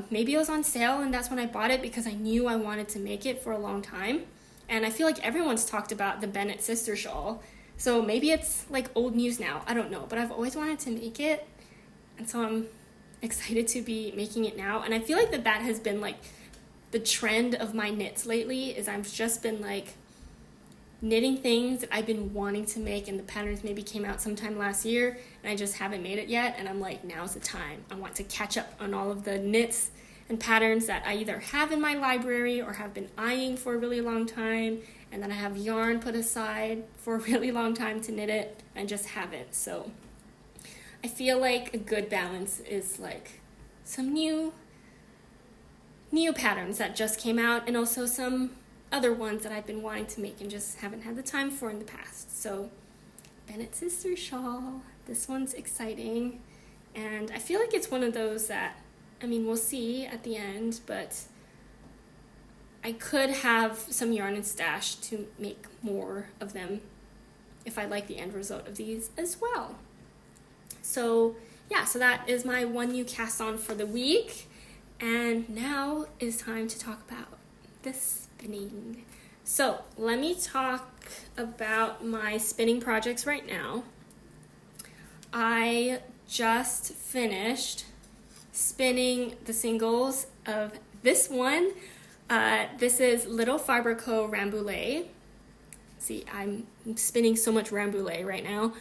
Maybe it was on sale and that's when I bought it because I knew I wanted to make it for a long time. And I feel like everyone's talked about the Bennett sister shawl. So maybe it's old news now. I don't know, but I've always wanted to make it. And so I'm excited to be making it now. And I feel like that has been the trend of my knits lately, is I've just been knitting things that I've been wanting to make, and the patterns maybe came out sometime last year and I just haven't made it yet, and I'm now's the time. I want to catch up on all of the knits and patterns that I either have in my library or have been eyeing for a really long time, and then I have yarn put aside for a really long time to knit it and just haven't. So I feel like a good balance is some new patterns that just came out, and also some other ones that I've been wanting to make and just haven't had the time for in the past. So Bennett sister shawl, this one's exciting, and I feel like it's one of those that I mean, we'll see at the end, but I could have some yarn in stash to make more of them if I like the end result of these as well. So yeah, so that is my one new cast on for the week. And now is time to talk about the spinning. So let me talk about my spinning projects right now. I just finished spinning the singles of this one. This is Little Fiber Co. Rambouillet. See, I'm spinning so much Rambouillet right now.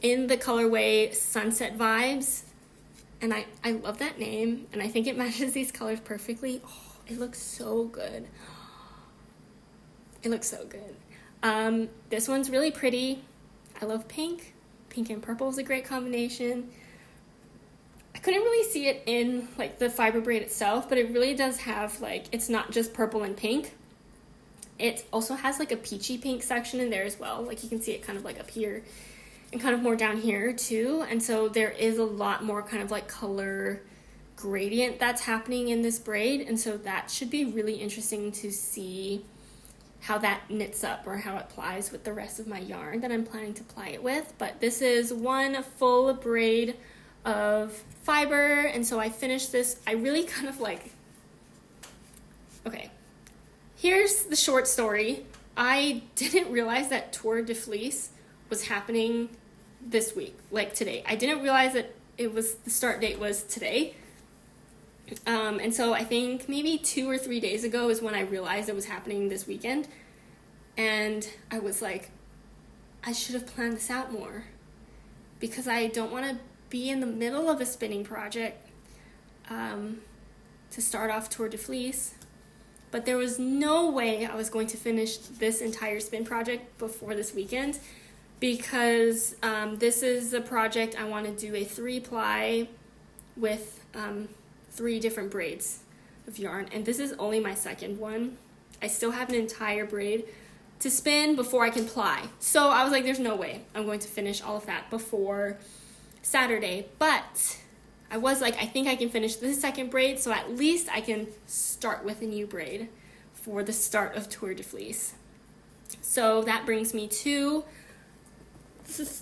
In the colorway Sunset Vibes. And I love that name, and I think it matches these colors perfectly. Oh, it looks so good. It looks so good. This one's really pretty. I love pink. Pink and purple is a great combination. I couldn't really see it in like the fiber braid itself, but it really does have like, it's not just purple and pink. It also has like a peachy pink section in there as well. Like you can see it kind of like up here and kind of more down here too. And so there is a lot more kind of like color gradient that's happening in this braid. And so that should be really interesting to see how that knits up or how it plies with the rest of my yarn that I'm planning to ply it with. But this is one full braid of fiber. And so I finished this. I really kind of like, okay, here's the short story. I didn't realize that Tour de Fleece was happening this week, like today. I didn't realize that the start date was today. And so I think maybe 2 or 3 days ago is when I realized it was happening this weekend. And I was like, I should have planned this out more because I don't want to be in the middle of a spinning project to start off Tour de Fleece. But there was no way I was going to finish this entire spin project before this weekend because this is a project I want to do a 3-ply with 3 different braids of yarn, and this is only my second one. I still have an entire braid to spin before I can ply. So I was like, there's no way I'm going to finish all of that before Saturday, but I was like, I think I can finish this second braid, so at least I can start with a new braid for the start of Tour de Fleece. So that brings me to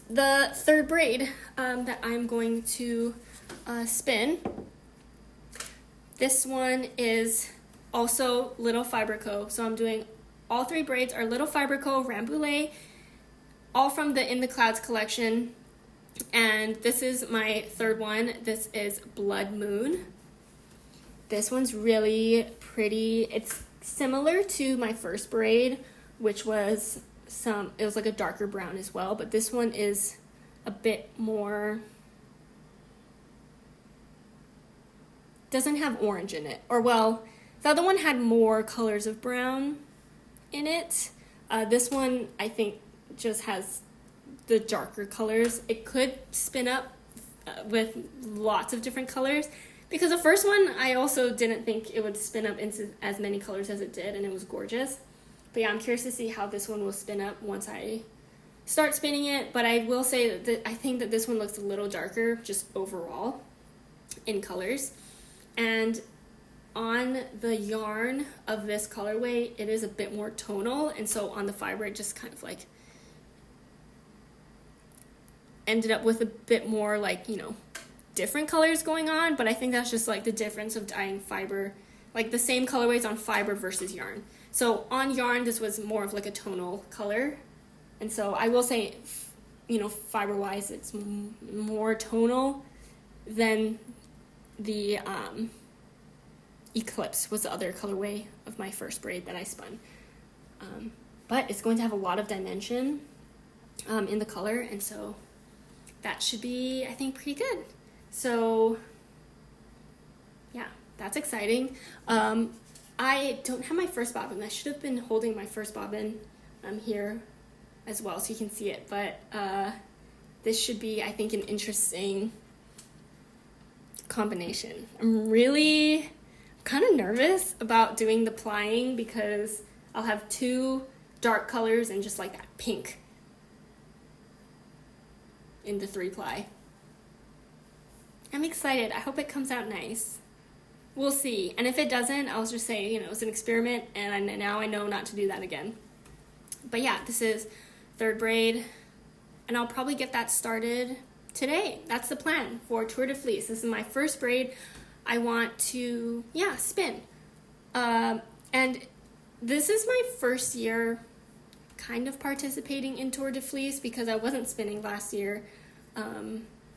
the third braid that I'm going to spin. This one is also Little Fiber Co. So I'm doing all 3 braids are Little Fiber Co. Rambouillet, all from the In the Clouds collection. And this is my third one. This is Blood Moon. This one's really pretty. It's similar to my first braid, which was it was like a darker brown as well, but this one is a bit more, doesn't have orange in it. Or well, the other one had more colors of brown in it. This one, I think, just has the darker colors. It could spin up with lots of different colors because the first one I also didn't think it would spin up into as many colors as it did, and it was gorgeous. But yeah, I'm curious to see how this one will spin up once I start spinning it. But I will say that I think that this one looks a little darker just overall in colors. And on the yarn of this colorway, it is a bit more tonal, and so on the fiber it just kind of like ended up with a bit more like, you know, different colors going on. But I think that's just like the difference of dyeing fiber, like the same colorways on fiber versus yarn. So on yarn this was more of like a tonal color, and so I will say, you know, fiber wise it's more tonal than the Eclipse was the other colorway of my first braid that I spun. But it's going to have a lot of dimension in the color, and so that should be, I think, pretty good. So yeah, that's exciting. I don't have my first bobbin. I should have been holding my first bobbin here as well so you can see it, but this should be, I think, an interesting combination. I'm really kind of nervous about doing the plying because I'll have 2 dark colors and just like that pink in the 3-ply. I'm excited. I hope it comes out nice. we'll see. And if it doesn't, I'll just say, it was an experiment, and now I know not to do that again. But yeah, this is third braid, and I'll probably get that started today. That's the plan for Tour de Fleece. This is my first braid I want to, spin. And this is my first year kind of participating in Tour de Fleece, because I wasn't spinning last year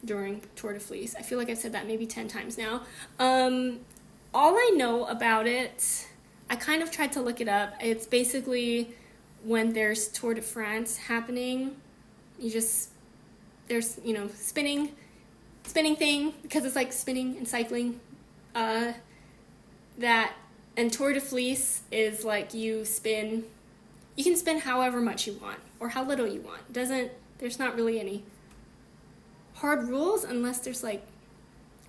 during Tour de Fleece. I feel like I've said that maybe 10 times now. All I know about it, I kind of tried to look it up. It's basically when there's Tour de France happening, there's, spinning thing, because it's like spinning and cycling, and Tour de Fleece is like you can spin however much you want, or how little you want. There's not really any hard rules, unless there's like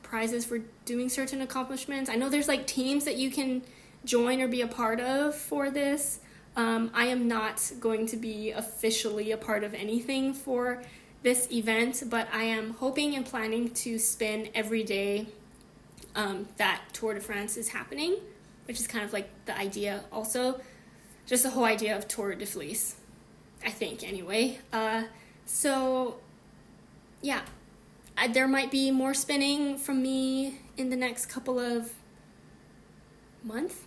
prizes for doing certain accomplishments. I know there's like teams that you can join or be a part of for this. I am not going to be officially a part of anything for this event, but I am hoping and planning to spin every day that Tour de France is happening, which is kind of like the idea also, just the whole idea of Tour de Fleece, I think, anyway. So, yeah, there might be more spinning from me in the next couple of month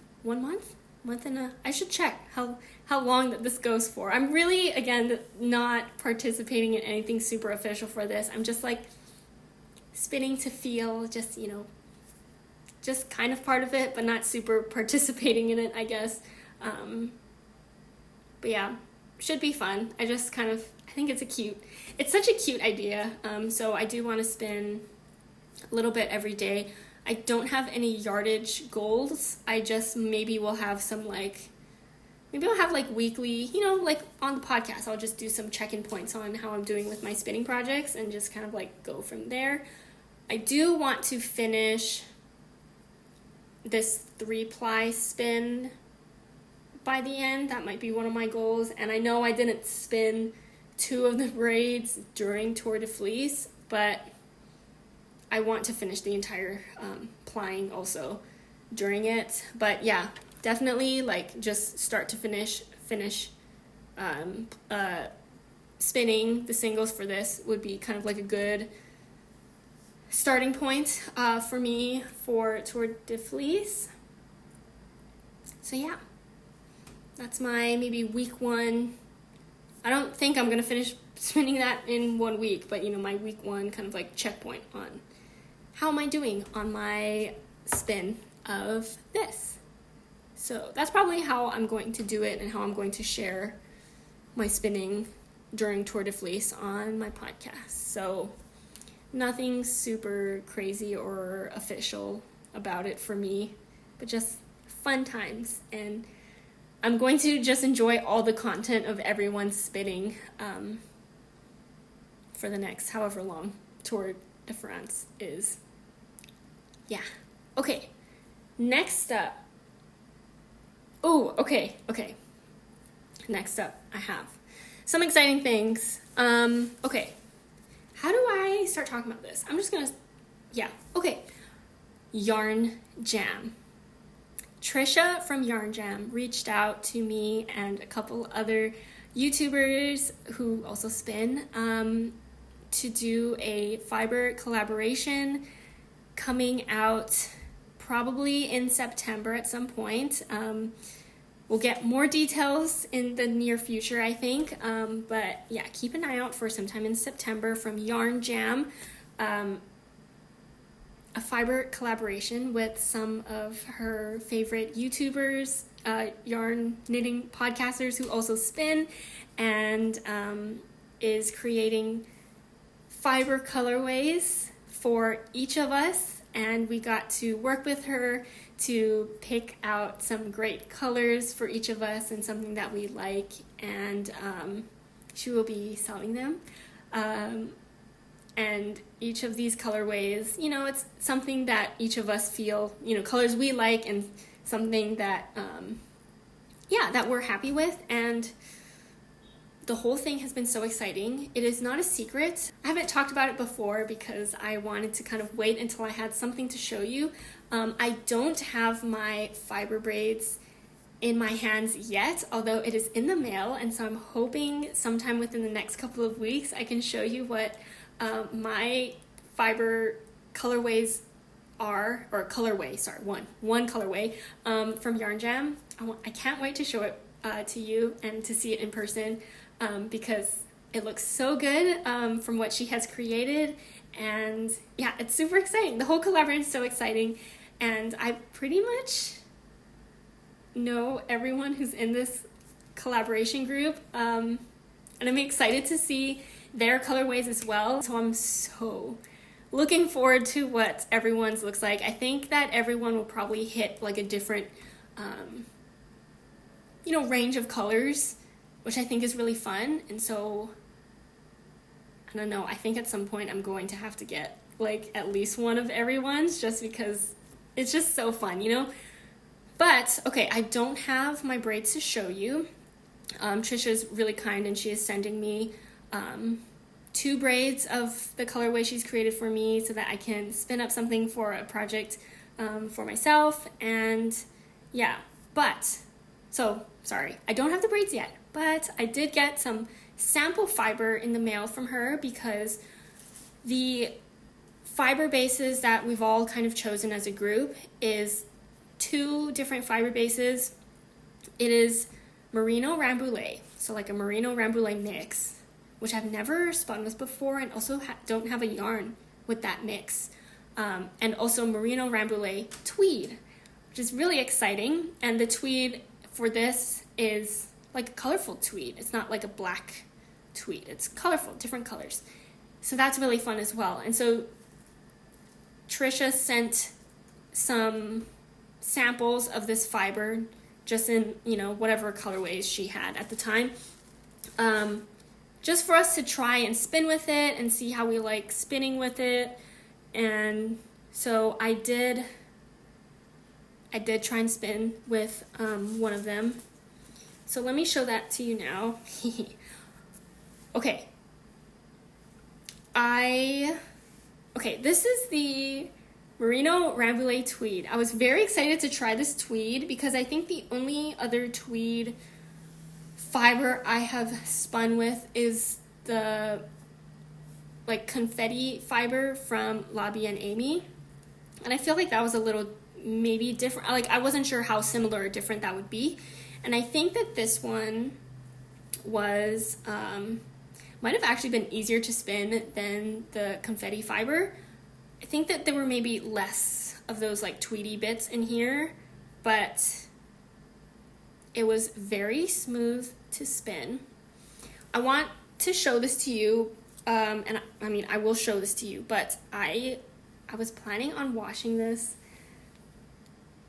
and I should check how long that this goes for. I'm really, again, not participating in anything super official for this. I'm just like spinning to feel just kind of part of it, but not super participating in it, I guess. But yeah, should be fun. I think it's such a cute idea. So I do want to spin a little bit every day. I don't have any yardage goals. I just maybe will have some maybe I'll have weekly, like on the podcast, I'll just do some check-in points on how I'm doing with my spinning projects and just kind of go from there. I do want to finish this 3-ply spin by the end. That might be one of my goals. And I know I didn't spin 2 of the braids during Tour de Fleece, but I want to finish the entire plying also during it. But yeah, definitely just start to finish spinning the singles for this would be kind of a good starting point for me for Tour de Fleece. So yeah, that's my maybe week 1. I don't think I'm going to finish spinning that in 1 week, but my week 1 kind of checkpoint on how am I doing on my spin of this. So that's probably how I'm going to do it and how I'm going to share my spinning during Tour de Fleece on my podcast. So nothing super crazy or official about it for me, but just fun times. And I'm going to just enjoy all the content of everyone spinning for the next however long Tour de France is. Yeah. Okay. Next up. Okay. Next up, I have some exciting things. Okay. How do I start talking about this? I'm just gonna, okay. Yarn Jam. Trisha from Yarn Jam reached out to me and a couple other YouTubers who also spin to do a fiber collaboration coming out probably in September at some point. We'll get more details in the near future, I think. But yeah, keep an eye out for sometime in September from Yarn Jam. A fiber collaboration with some of her favorite YouTubers, yarn knitting podcasters who also spin, and is creating fiber colorways for each of us. And we got to work with her to pick out some great colors for each of us and something that we like, and she will be selling them. And each of these colorways, it's something that each of us feel, colors we like and something that, that we're happy with. And the whole thing has been so exciting. It is not a secret. I haven't talked about it before because I wanted to kind of wait until I had something to show you. I don't have my fiber braids in my hands yet, although it is in the mail, and so I'm hoping sometime within the next couple of weeks I can show you what my fiber colorways are, or colorway, sorry, one colorway from Yarn Jam. I can't wait to show it to you and to see it in person because it looks so good from what she has created, and yeah, it's super exciting. The whole collaboration is so exciting, and I pretty much know everyone who's in this collaboration group, and I'm excited to see their colorways as well. So I'm so looking forward to what everyone's looks like. I think that everyone will probably hit like a different range of colors, which I think is really fun. And so I don't know, I think at some point I'm going to have to get like at least one of everyone's, just because it's just so fun, But okay, I don't have my braids to show you. Trisha's really kind, and she is sending me 2 braids of the colorway she's created for me so that I can spin up something for a project for myself. And yeah, sorry, I don't have the braids yet, but I did get some sample fiber in the mail from her, because the fiber bases that we've all kind of chosen as a group is 2 different fiber bases. It is Merino Rambouillet, so like a Merino Rambouillet mix, which I've never spun with before, and also don't have a yarn with that mix. And also Merino Rambouillet tweed, which is really exciting. And the tweed for this is like a colorful tweed. It's not like a black tweed. It's colorful, different colors. So that's really fun as well. And so Trisha sent some samples of this fiber, just in, whatever colorways she had at the time, just for us to try and spin with it and see how we like spinning with it. And so I did try and spin with one of them. So let me show that to you now. Okay. This is the Merino Rambouillet tweed. I was very excited to try this tweed because I think the only other tweed fiber I have spun with is the like confetti fiber from Lobby and Amy, and I feel like that was a little maybe different. Like, I wasn't sure how similar or different that would be, and I think that this one was might have actually been easier to spin than the confetti fiber. I think that there were maybe less of those like tweedy bits in here, but it was very smooth to spin. I want to show this to you, and I mean, I will show this to you, but I was planning on washing this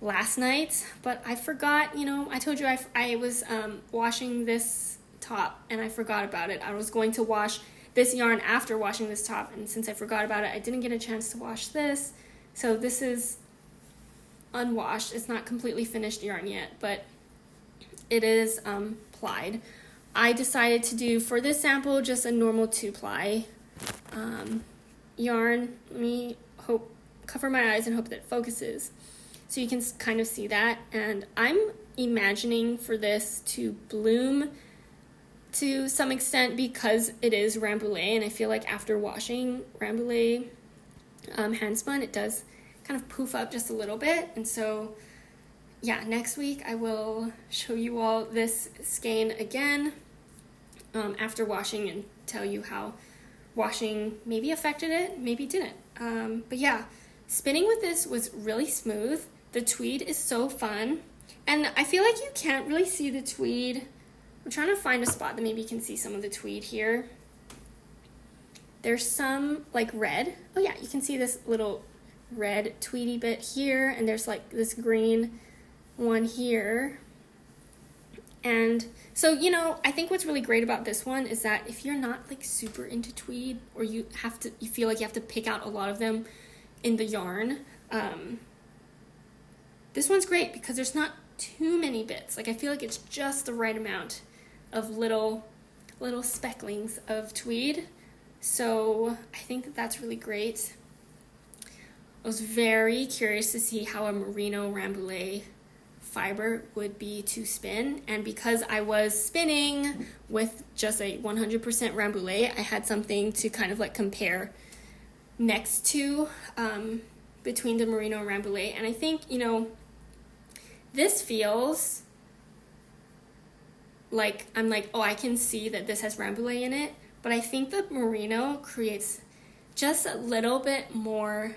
last night, but I forgot, I told you I was washing this top, and I forgot about it. I was going to wash this yarn after washing this top, and since I forgot about it, I didn't get a chance to wash this. So this is unwashed. It's not completely finished yarn yet, but it is plied. I decided to do for this sample just a normal 2-ply yarn. Let me cover my eyes and hope that it focuses so you can kind of see that. And I'm imagining for this to bloom to some extent because it is Rambouillet, and I feel like after washing Rambouillet handspun, it does kind of poof up just a little bit. And so yeah, next week I will show you all this skein again after washing and tell you how washing maybe affected it, maybe didn't. But yeah, spinning with this was really smooth. The tweed is so fun, and I feel like you can't really see the tweed. I'm trying to find a spot that maybe you can see some of the tweed here. There's some like red. Oh yeah, you can see this little red tweedy bit here, and there's like this green one here. And so, I think what's really great about this one is that if you're not like super into tweed, or you feel like you have to pick out a lot of them in the yarn, this one's great because there's not too many bits. Like, I feel like it's just the right amount of little little specklings of tweed. So I think that that's really great. I was very curious to see how a Merino Rambouillet fiber would be to spin, and because I was spinning with just a 100% Rambouillet, I had something to kind of like compare next to between the Merino and Rambouillet. And I think, you know, this feels like I'm like, oh, I can see that this has Rambouillet in it, but I think the Merino creates just a little bit more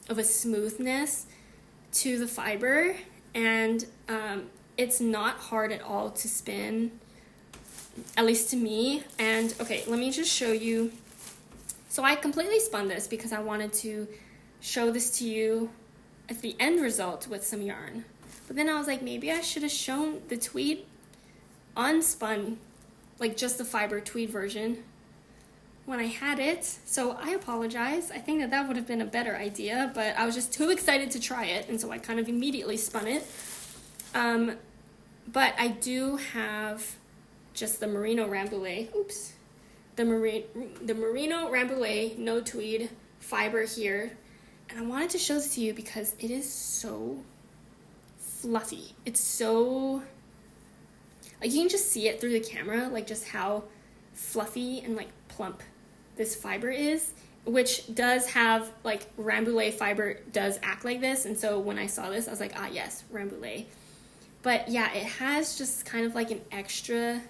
of a smoothness to the fiber, and it's not hard at all to spin, at least to me. And okay, let me just show you. So I completely spun this because I wanted to show this to you as the end result with some yarn, but then I was like, maybe I should have shown the tweed unspun, like just the fiber tweed version, when I had it. So I apologize. I think that that would have been a better idea, but I was just too excited to try it, and so I kind of immediately spun it. But I do have just the Merino Rambouillet, the Merino Rambouillet no tweed fiber here, and I wanted to show this to you because it is so fluffy. It's so, like, you can just see it through the camera, like just how fluffy and like plump this fiber is, which does have, like, Rambouillet fiber does act like this, and so when I saw this I was like, ah yes, Rambouillet. But yeah, it has just kind of like an extra,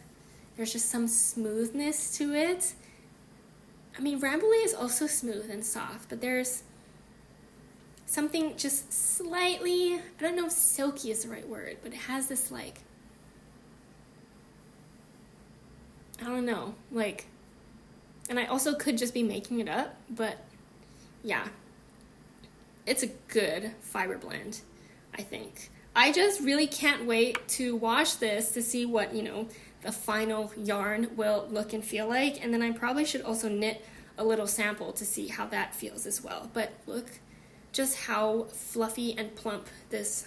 there's just some smoothness to it. I mean, Rambouillet is also smooth and soft, but there's something just slightly, I don't know if silky is the right word, but it has this, like, I don't know, like, and I also could just be making it up, but yeah, it's a good fiber blend, I think. I just really can't wait to wash this to see what, you know, the final yarn will look and feel like, and then I probably should also knit a little sample to see how that feels as well. But look just how fluffy and plump this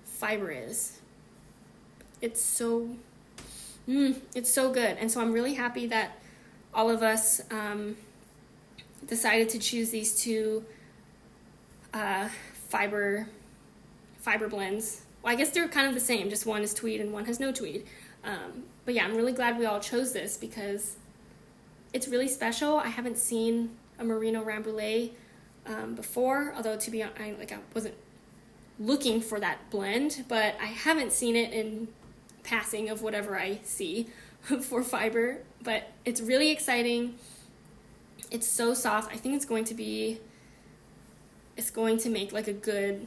fiber is. It's so good. And so I'm really happy that all of us decided to choose these two fiber blends. Well, I guess they're kind of the same, just one is tweed and one has no tweed. But yeah, I'm really glad we all chose this because it's really special. I haven't seen a Merino Rambouillet before, although to be honest, I wasn't looking for that blend, but I haven't seen it in passing of whatever I see for fiber. But it's really exciting. It's so soft. I think it's going to make like a good,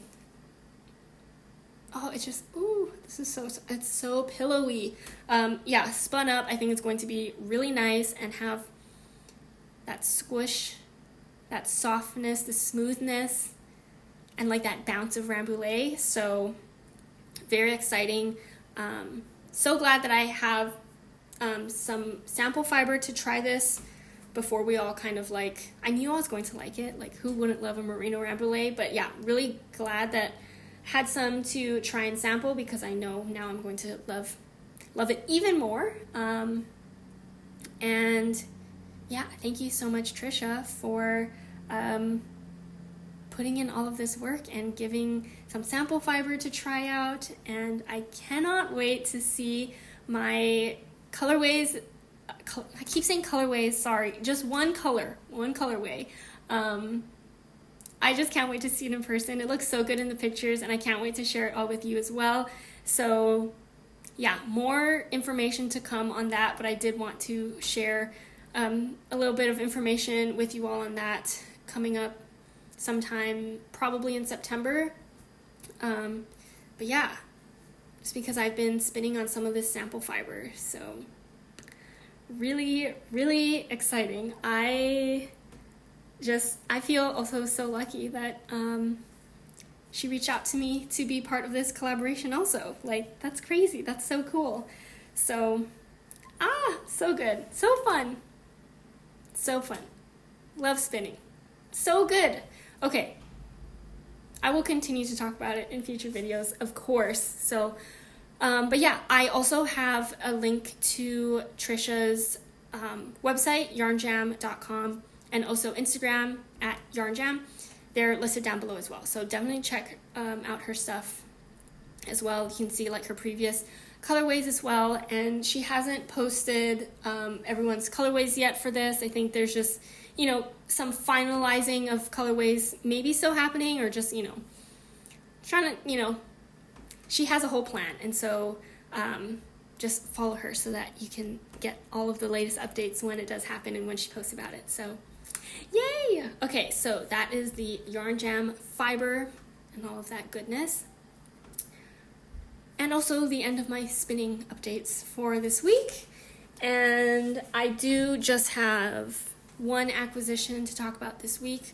oh, it's just, ooh, this is it's so pillowy. Yeah, spun up, I think it's going to be really nice and have that squish, that softness, the smoothness, and like that bounce of Rambouillet. So very exciting. So glad that I have some sample fiber to try this before we all kind of like, I knew I was going to like it, like who wouldn't love a Merino Rambouillet, but yeah, really glad that I had some to try and sample because I know now I'm going to love it even more. And yeah, thank you so much, Trisha, for putting in all of this work and giving some sample fiber to try out. And I cannot wait to see my colorways. I keep saying colorways, sorry, just one colorway. I just can't wait to see it in person. It looks so good in the pictures, and I can't wait to share it all with you as well. So yeah, more information to come on that, but I did want to share a little bit of information with you all on that coming up sometime probably in September. But yeah, just because I've been spinning on some of this sample fiber, so really, really exciting. I feel also so lucky that she reached out to me to be part of this collaboration also. Like, that's crazy. That's so cool. So, so good. So fun. So fun. Love spinning. So good. Okay. I will continue to talk about it in future videos, of course. So, But yeah, I also have a link to Trisha's website, yarnjam.com, and also Instagram at yarnjam. They're listed down below as well. So definitely check out her stuff as well. You can see like her previous colorways as well. And she hasn't posted everyone's colorways yet for this. I think there's just, you know, some finalizing of colorways maybe still happening, or just, you know, trying to, you know, she has a whole plan. And so just follow her so that you can get all of the latest updates when it does happen and when she posts about it. So yay! Okay, so that is the Yarn Jam fiber and all of that goodness. And also the end of my spinning updates for this week. And I do just have one acquisition to talk about this week.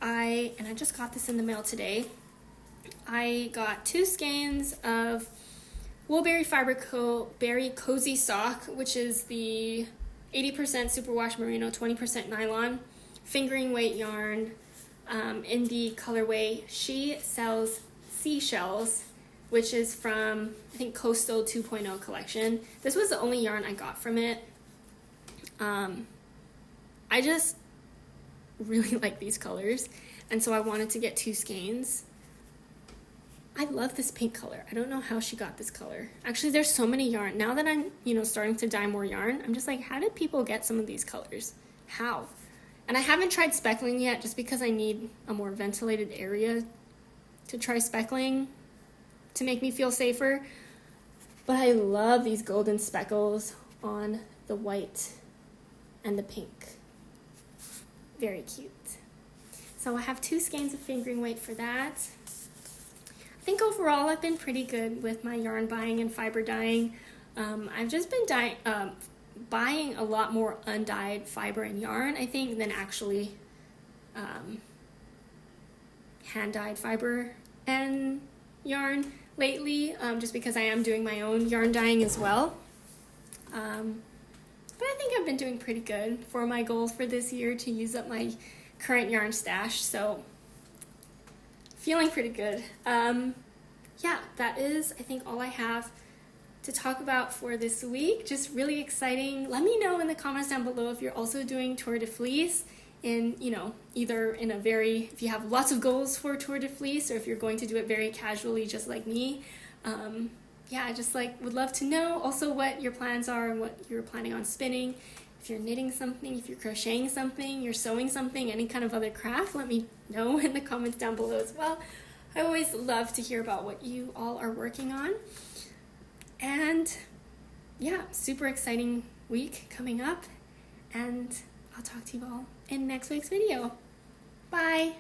I just got this in the mail today. I got 2 skeins of Woolberry Fiber Berry Cozy Sock, which is the 80% superwash merino, 20% nylon, fingering weight yarn in the colorway She Sells Seashells, which is from, I think, Coastal 2.0 collection. This was the only yarn I got from it. I just really like these colors, and so I wanted to get 2 skeins. I love this pink color. I don't know how she got this color. Actually, there's so many yarn. Now that I'm, you know, starting to dye more yarn, I'm just like, how did people get some of these colors? How? And I haven't tried speckling yet, just because I need a more ventilated area to try speckling to make me feel safer. But I love these golden speckles on the white and the pink. Very cute. So I have 2 skeins of fingering weight for that. I think overall I've been pretty good with my yarn buying and fiber dyeing. I've just been buying a lot more undyed fiber and yarn, I think, than actually hand-dyed fiber and yarn lately, just because I am doing my own yarn dyeing as well. But I think I've been doing pretty good for my goal for this year to use up my current yarn stash, so feeling pretty good. Yeah, that is, I think, all I have to talk about for this week. Just really exciting. Let me know in the comments down below if you're also doing Tour de Fleece in, you know, either in a very, if you have lots of goals for Tour de Fleece, or if you're going to do it very casually just like me. Yeah, I just like would love to know also what your plans are and what you're planning on spinning. If you're knitting something, if you're crocheting something, you're sewing something, any kind of other craft, let me know in the comments down below as well. I always love to hear about what you all are working on. And yeah, super exciting week coming up, and I'll talk to you all in next week's video. Bye!